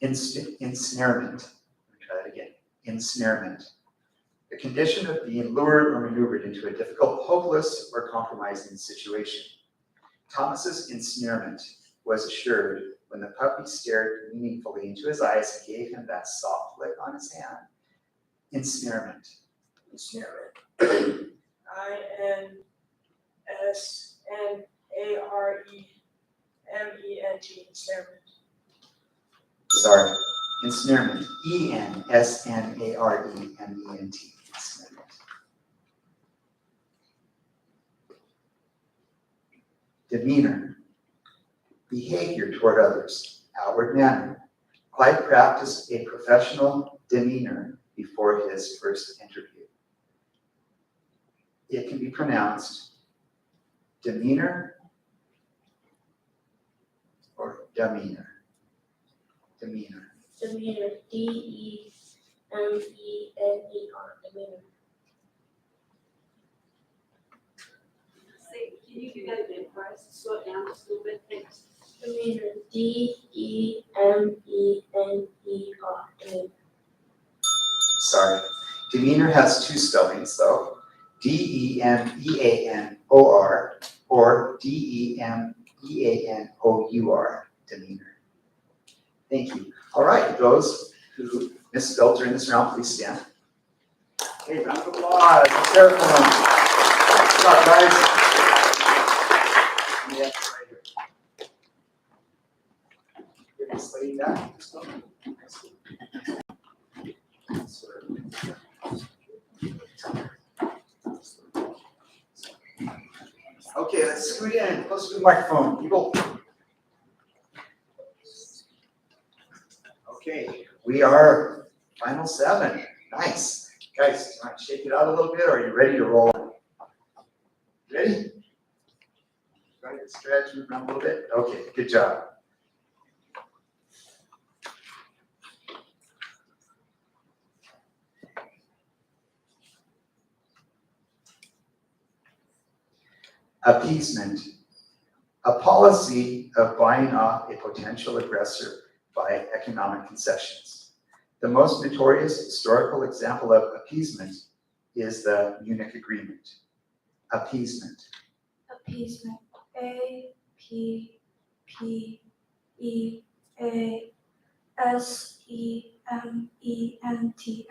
Ensnarement. Let me try that again. Ensnarement. The condition of being lured or maneuvered into a difficult, hopeless, or compromising situation. Thomas's ensnarement was assured when the puppy stared meaningfully into his eyes and gave him that soft lick on his hand. Ensnarement. Ensnarement. I-N-S-N-A-R-E-M-E-N-T. Ensnarement. Sorry. Ensnarement. E-N-S-N-A-R-E-M-E-N-T. Ensnarement. Demeanor. Behavior toward others. Outward manner. Clyde practiced a professional demeanor before his first interview. It can be pronounced demeanor or demeanor. Demeanor. Demeanor. D-E-M-E-N-E-R. Demeanor. Say, can you do that again for us? Slow it down just a little bit, thanks. Demeanor. D-E-M-E-N-E-R. Demeanor. Sorry. Demeanor has two spellings though. D-E-M-E-A-N-O-R or D-E-M-E-A-N-O-U-R. Demeanor. Thank you. All right, those who misspelled during this round, please stand. Okay, round of applause. Let's hear it for them. Good job, guys. Yeah, right here. Give this lady that. Okay, let's scoot in, close to the microphone, people. Okay, we are final 7. Nice. Guys, you want to shake it out a little bit, or are you ready to roll? Ready? Try to stretch, move around a little bit. Okay, good job. Appeasement. A policy of buying off a potential aggressor by economic concessions. The most notorious historical example of appeasement is the Munich Agreement. Appeasement. appeasement. A-P-P-E-A-S-E-M-E-N-T,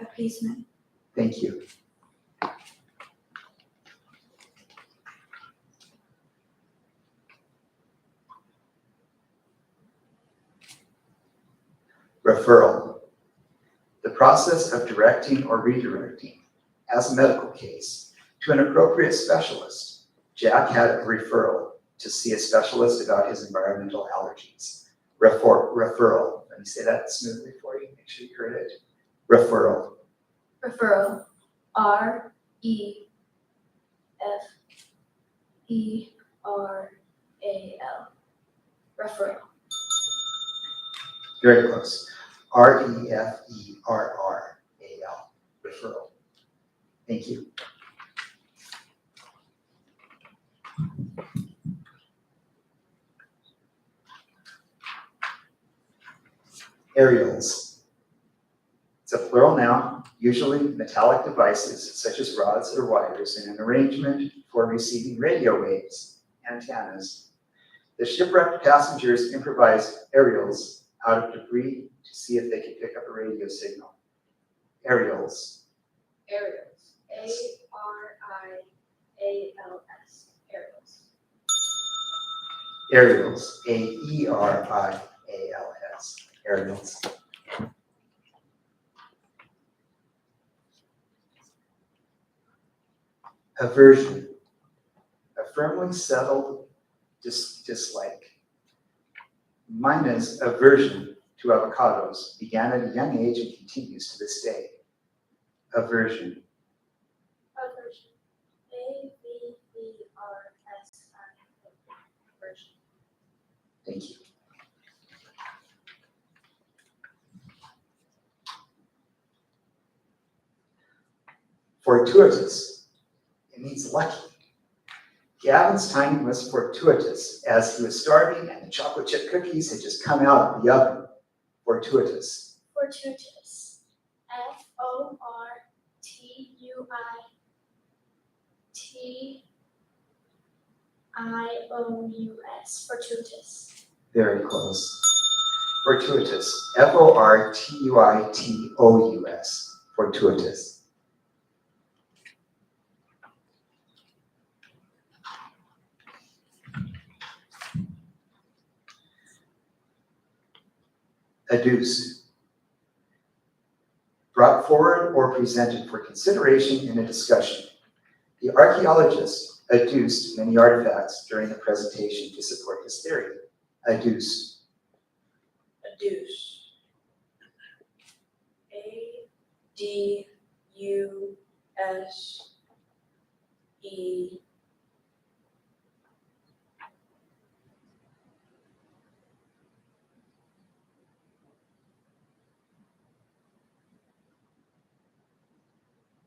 appeasement. Thank you. Referral. The process of directing or redirecting, as a medical case, to an appropriate specialist. Jack had a referral to see a specialist about his environmental allergies. Referral. Let me say that smoothly for you. Make sure you heard it. Referral. Referral. R-E-F-E-R-A-L. Referral. Very close. R-E-F-E-R-R-A-L. Referral. Thank you. Aerials. It's a plural noun, usually metallic devices such as rods or wires in an arrangement for receiving radio waves, antennas. The shipwrecked passengers improvised aerials out of debris to see if they could pick up a radio signal. Aerials. Aerials. A-R-I-A-L-S. Aerials. Aerials. A-E-R-I-A-L-S. Aerials. Aversion. A firmly settled dislike. Mina's aversion to avocados began at a young age and continues to this day. Aversion. Aversion. A-V-E-R-S-I-O. Aversion. Thank you. Fortuitous. It means lucky. Gavin's timing was fortuitous as he was starving and the chocolate chip cookies had just come out of the oven. Fortuitous. Fortuitous. F-O-R-T-U-I-T-I-O-U-S. Fortuitous. Very close. Fortuitous. F-O-R-T-U-I-T-O-U-S. Fortuitous. Adduce. Brought forward or presented for consideration in a discussion. The archaeologist adduced many artifacts during the presentation to support his theory. Adduce. Adduce. A-D-U-S-E.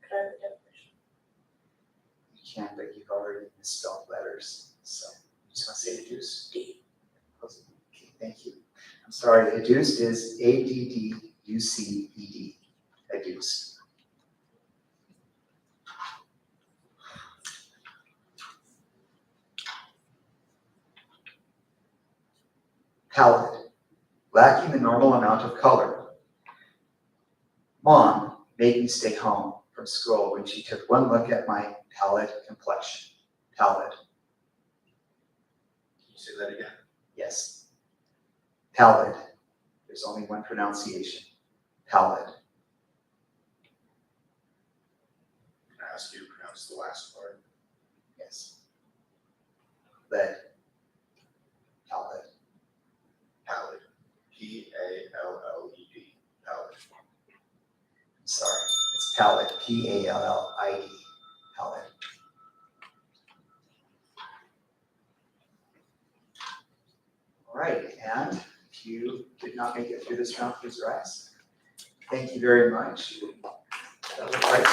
Could I have a definition? You can, but you've already misspelled letters. So you just want to say adduce? D. Okay, thank you. I'm sorry, adduced is A-D-D-U-C-E-D. Adduced. Pallid. Lacking the normal amount of color. Mom made me stay home from school when she took one look at my pallid complexion. Pallid. Can you say that again? Yes. Pallid. There's only one pronunciation. Pallid. Can I ask you to pronounce the last part? Yes. Lead. Pallid. Pallid. P-A-L-L-E-D. Pallid. Sorry, it's pallid. P-A-L-L-I-D. Pallid. All right, and if you did not make it through this round, please rise. Thank you very much. That was right.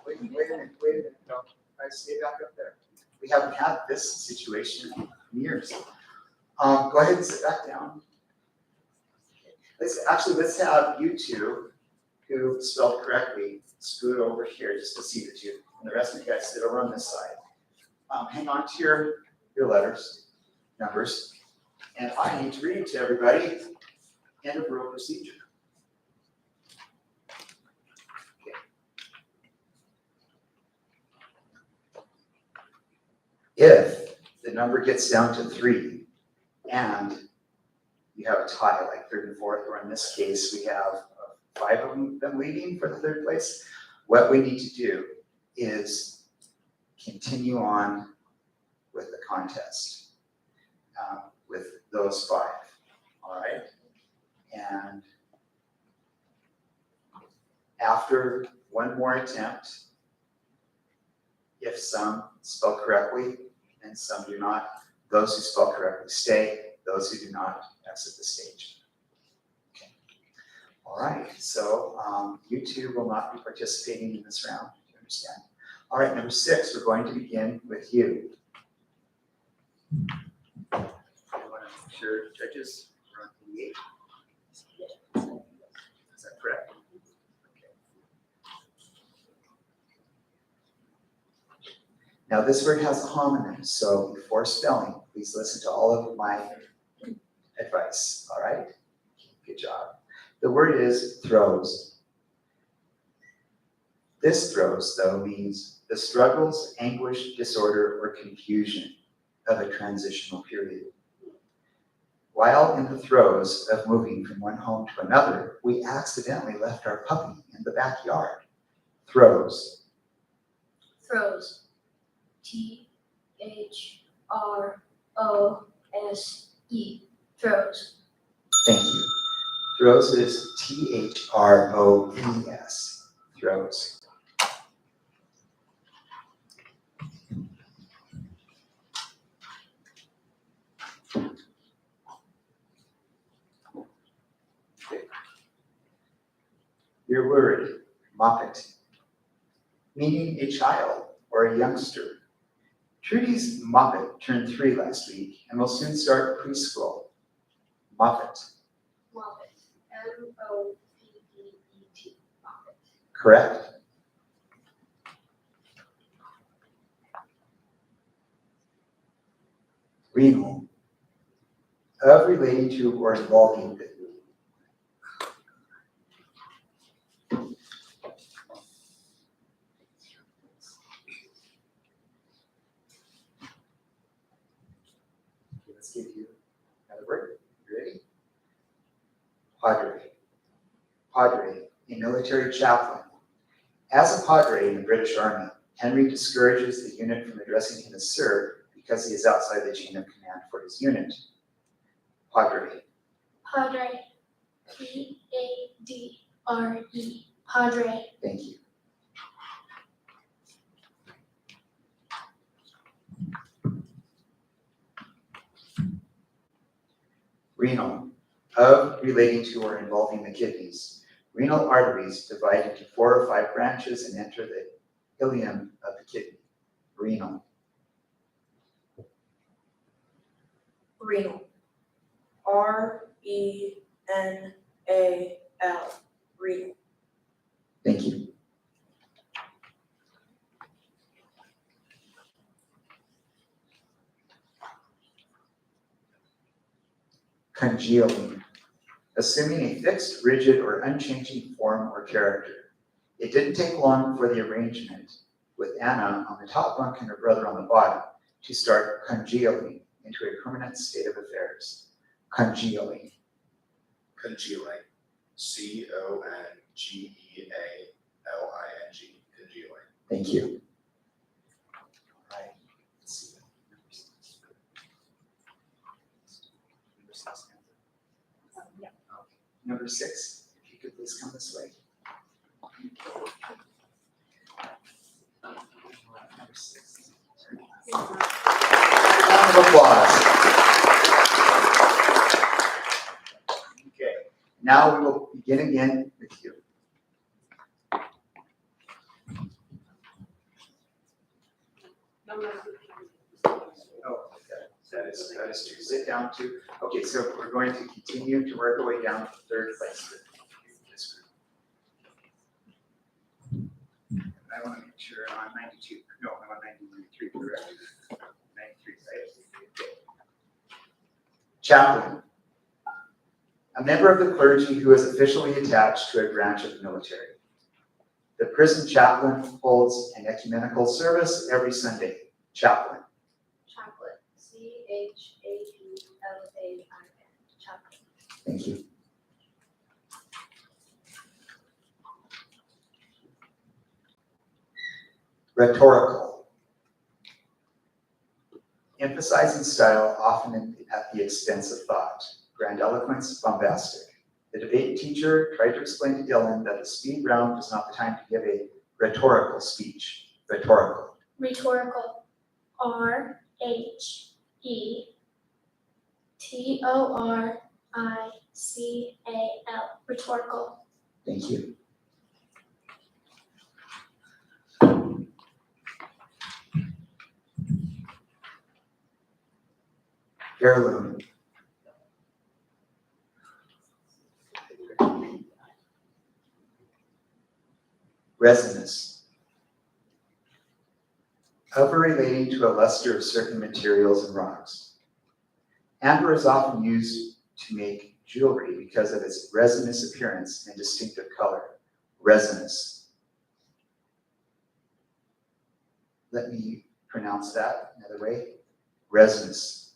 Wait a minute. No, I stay back up there. We haven't had this situation in years. Go ahead and sit back down. Let's have you two, who spelled correctly, scoot over here just to see the two. And the rest of you guys sit over on this side. Hang on to your letters, numbers. And I need to read to everybody end of row procedure. If the number gets down to 3 and you have a tie, like third and fourth, or in this case, we have 5 of them leading for the third place, what we need to do is continue on with the contest with those 5, all right? And after one more attempt, if some spell correctly and some do not, those who spell correctly stay, those who do not exit the stage. Okay. All right, so you two will not be participating in this round, do you understand? All right, number 6, we're going to begin with you. I want to make sure judges are on the 8. Is that correct? Now, this word has a homonym, so before spelling, please listen to all of my advice, all right? Good job. The word is throes. This throes, though, means the struggles, anguish, disorder, or confusion of a transitional period. While in the throes of moving from one home to another, we accidentally left our puppy in the backyard. Throes. Throws. Throes. Throws. Thank you. Throes is Throes. Throes. Okay. Your word, moppet, meaning a child or a youngster. Trudy's moppet turned 3 last week and will soon start preschool. Moppet. Moppet. M-O-P-E-T. Moppet. Correct. Renal. Of, relating to, or involving the. Let's give you another word. You ready? Padre. Padre, a military chaplain. As a padre in the British Army, Henry discourages the unit from addressing him as sir because he is outside the chain of command for his unit. Padre. Padre. P-A-D-R-E. Padre. Thank you. Renal, of, relating to, or involving the kidneys. Renal arteries divide into 4 or 5 branches and enter the ileum of the kidney. Renal. Renal. R-E-N-A-L. Renal. Thank you. Congealing. Assuming a fixed, rigid, or unchanging form or character. It didn't take long for the arrangement with Anna on the top bunk and her brother on the bottom to start congealing into a permanent state of affairs. Congealing. Congealing. C-O-N-G-E-A-L-I-N-G. Congealing. Thank you. All right. Let's see. Number 6, if you could please come this way. Number 6. Round of applause. Okay, now we will begin again with you. Oh, that is true. Sit down too. Okay, so we're going to continue to work our way down to 3rd place. make sure I'm on 92. No, I'm on 93, correct? 93, right? Chaplain. A member of the clergy who is officially attached to a branch of the military. The prison chaplain holds an ecumenical service every Sunday. Chaplain. Chaplain. CHAPLAIN. Chaplain. Thank you. Rhetorical. Emphasizing style often at the expense of thought. Grandiloquence, bombastic. The debate teacher tried to explain to Dylan that the speed round was not the time to give a rhetorical speech. Rhetorical. Rhetorical. RHETORICAL. Rhetorical. Thank you. Heirloom. Resinous. Of or relating to a luster of certain materials and rocks. Amber is often used to make jewelry because of its resinous appearance and distinctive color. Resinous. Let me pronounce that another way. Resinous.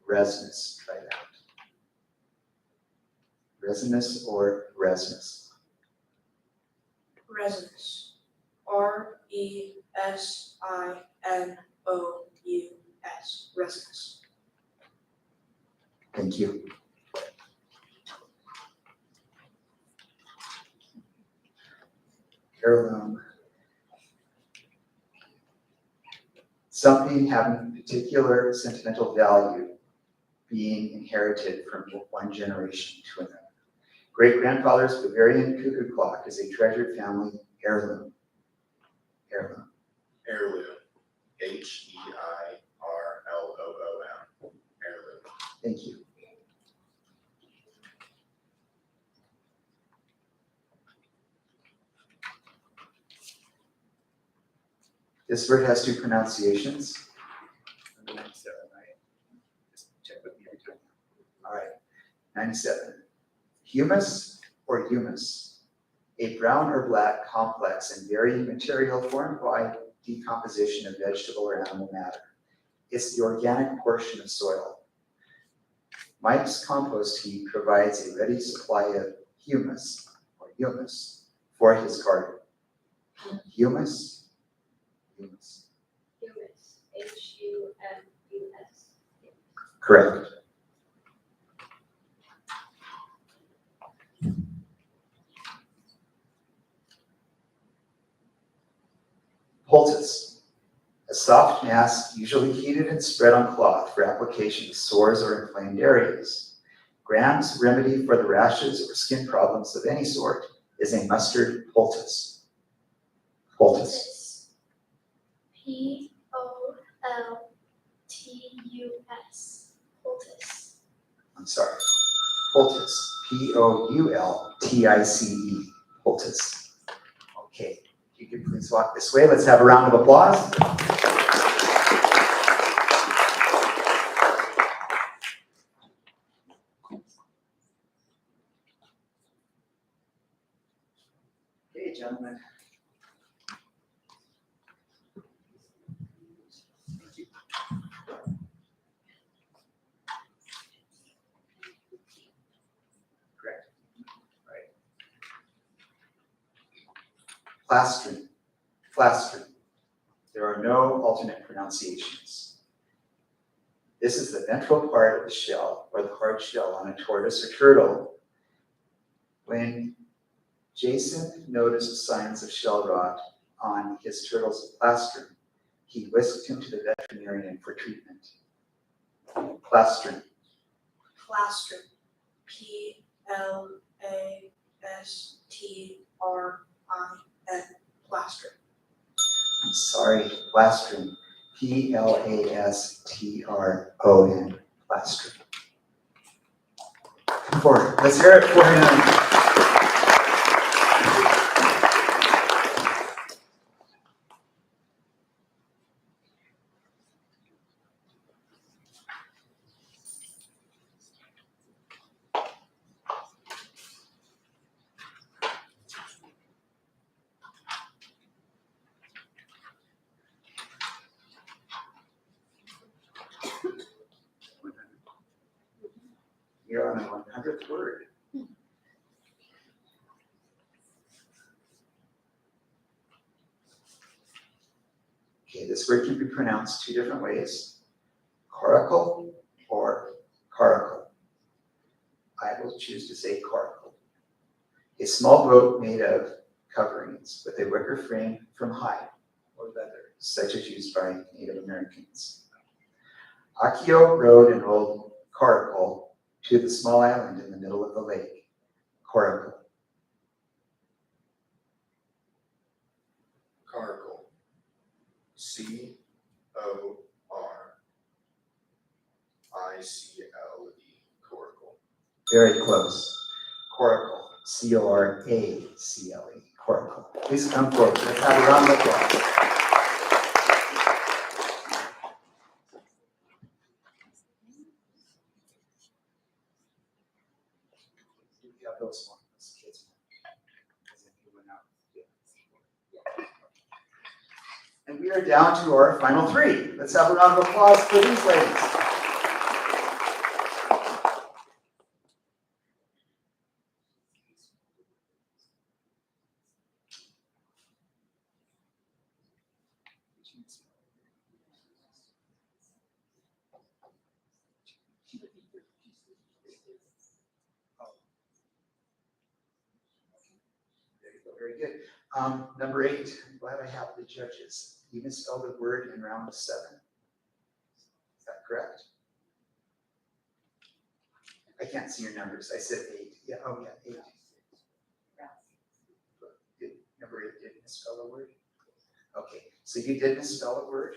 Resinous. Try that. Resinous or resinous? Resinous. RESINOUS. Resinous. Thank you. Heirloom. Something having particular sentimental value being inherited from one generation to another. Great-grandfather's Bavarian cuckoo clock is a treasured family heirloom. Heirloom. Heirloom. HEIRLOOM. Heirloom. Thank you. This word has two pronunciations. Number 97, right? Just check with me every time. All right, 97. Humus or humus, a brown or black complex and varying material formed by decomposition of vegetable or animal matter. It's the organic portion of soil. Mike's compost heap provides a ready supply of humus or humus for his garden. Humus, humus. Humus. HUMUS. Correct. Poultice, a soft mask usually heated and spread on cloth for application to sores or inflamed areas. Graham's remedy for the rashes or skin problems of any sort is a mustard poultice. Poultice. POLTUS. Poultice. I'm sorry. Poultice. POULTICE. Poultice. Okay. You can please walk this way. Let's have a round of applause. Okay, gentlemen. Thank you. Correct. Right. Plastron. Plastron. There are no alternate pronunciations. This is the ventral part of the shell, or the hard shell on a tortoise or turtle. When Jason noticed signs of shell rot on his turtle's plastron, he whisked him to the veterinarian for treatment. Plastron. Plastron. PLASTRIN. Plastron. I'm sorry, plastron. PLASTRON. Plastron. Come forward. Let's hear it for him. on my 100th word. Okay, this word can be pronounced two different ways, coracle or caracle. I will choose to say coracle. A small boat made of coverings with a wicker frame from hide or leather, such as used by Native Americans. Akio rowed an old coracle to the small island in the middle of the lake, coracle. Cargle. CORICLE. Coracle. Very close. Coracle, C-O-R-A-C-L-E, coracle. Please come forward. Let's have a round of applause. You have those ones, kids. And we are down to our final three. Let's have a round of applause for these ladies. Very good. Number 8, I'm glad I have the judges. You misspelled a word in round 7. Is that correct? I can't see your numbers. I said 8. Yeah, oh yeah, 8. Number 8 did misspell a word? Okay, so you did misspell a word.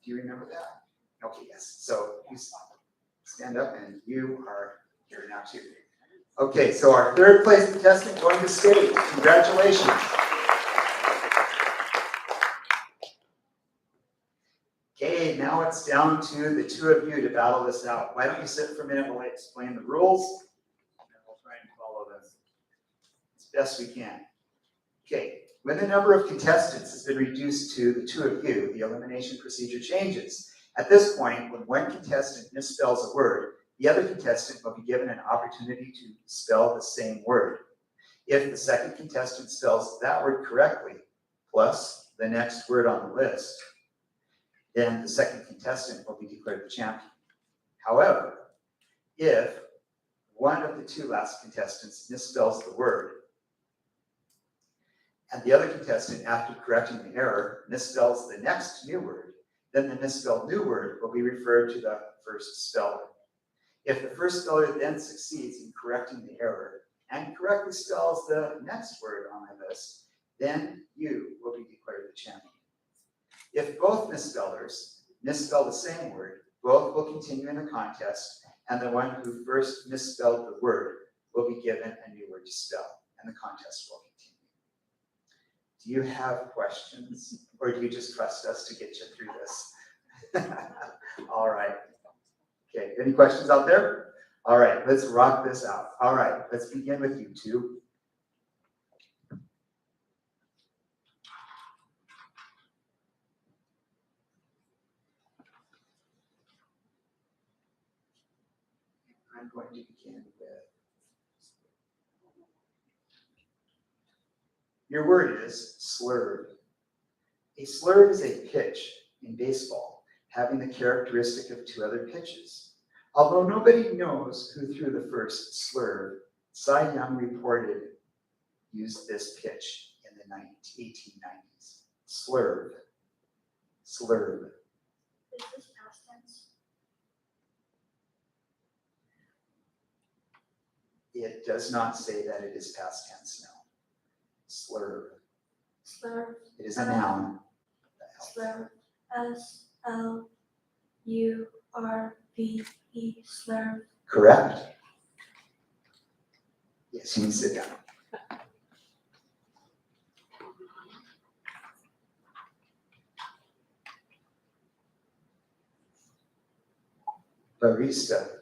Do you remember that? Okay, yes. So you stand up and you are here now too. Okay, so our third place contestant going to stage. Congratulations. Okay, now it's down to the two of you to battle this out. Why don't you sit for a minute while I explain the rules, and then we'll try and follow them as best we can. Okay, when the number of contestants has been reduced to the two of you, the elimination procedure changes. At this point, when one contestant misspells a word, the other contestant will be given an opportunity to spell the same word. If the second contestant spells that word correctly, plus the next word on the list, then the second contestant will be declared the champion. However, if one of the two last contestants misspells the word, and the other contestant, after correcting the error, misspells the next new word, then the misspelled new word will be referred to the first speller. If the first speller then succeeds in correcting the error and correctly spells the next word on the list, then you will be declared the champion. If both misspellers misspell the same word, both will continue in the contest, and the one who first misspelled the word will be given a new word to spell, and the contest will continue. Do you have questions, or do you just trust us to get you through this? All right. Okay, any questions out there? All right, let's rock this out. All right, let's begin with you two. I'm going to begin with, your word is slurred. A slurred is a pitch in baseball, having the characteristic of two other pitches. Although nobody knows who threw the first slurve, Cy Young reported used this pitch in the 1890s. Slurve. Slurve. Is this past tense? It does not say that it is past tense, no. Slurve. Slurve. It is a noun. Slurve. S-L-U-R-V-E. Slurve. Correct? Yes, you can sit down. Barista.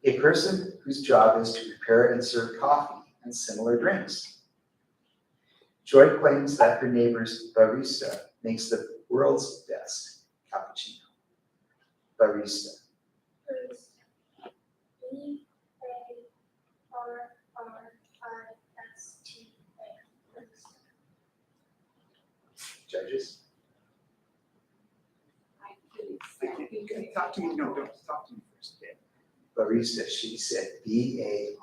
A person whose job is to prepare and serve coffee and similar drinks. Joy claims that her neighbor's barista makes the world's best cappuccino. Barista. B-A-R-I-S-T-A. Judges? Talk to me, no, don't talk to me first, okay? Barista, she said B-A-R-R-I-S-T-A.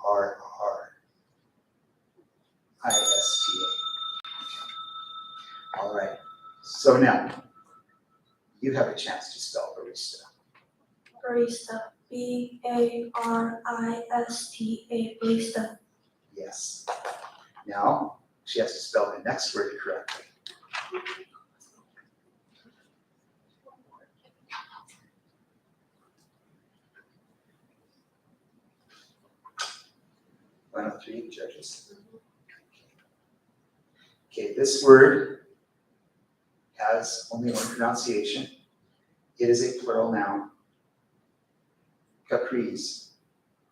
All right, so now, you have a chance to spell barista. Barista. B-A-R-I-S-T-A. Barista. Yes. Now, she has to spell the next word correctly. One of three judges. Okay, this word has only one pronunciation. It is a plural noun. Capris.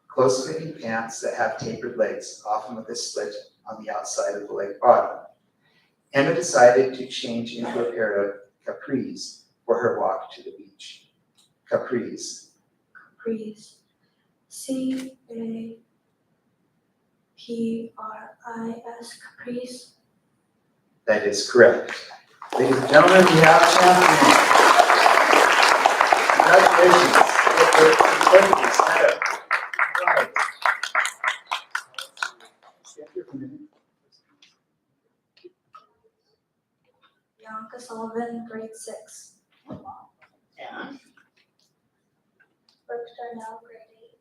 Close-fitting pants that have tapered legs, often with a slit on the outside of the leg bottom. Emma decided to change into a pair of capris for her walk to the beach. Capris. Capris. C-A-P-R-I-S. Capris. That is correct. Ladies and gentlemen, we have champions. Congratulations. Stand up. All right. Stand here for a minute. Bianca Sullivan, grade 6. And Brooke Darnell, grade 8.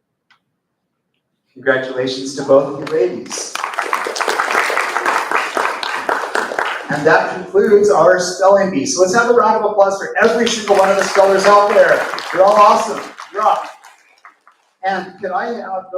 congratulations to both of you ladies. And that concludes our spelling bee. So let's have a round of applause for every single one of the spellers out there. You're all awesome. You're off. And can I have those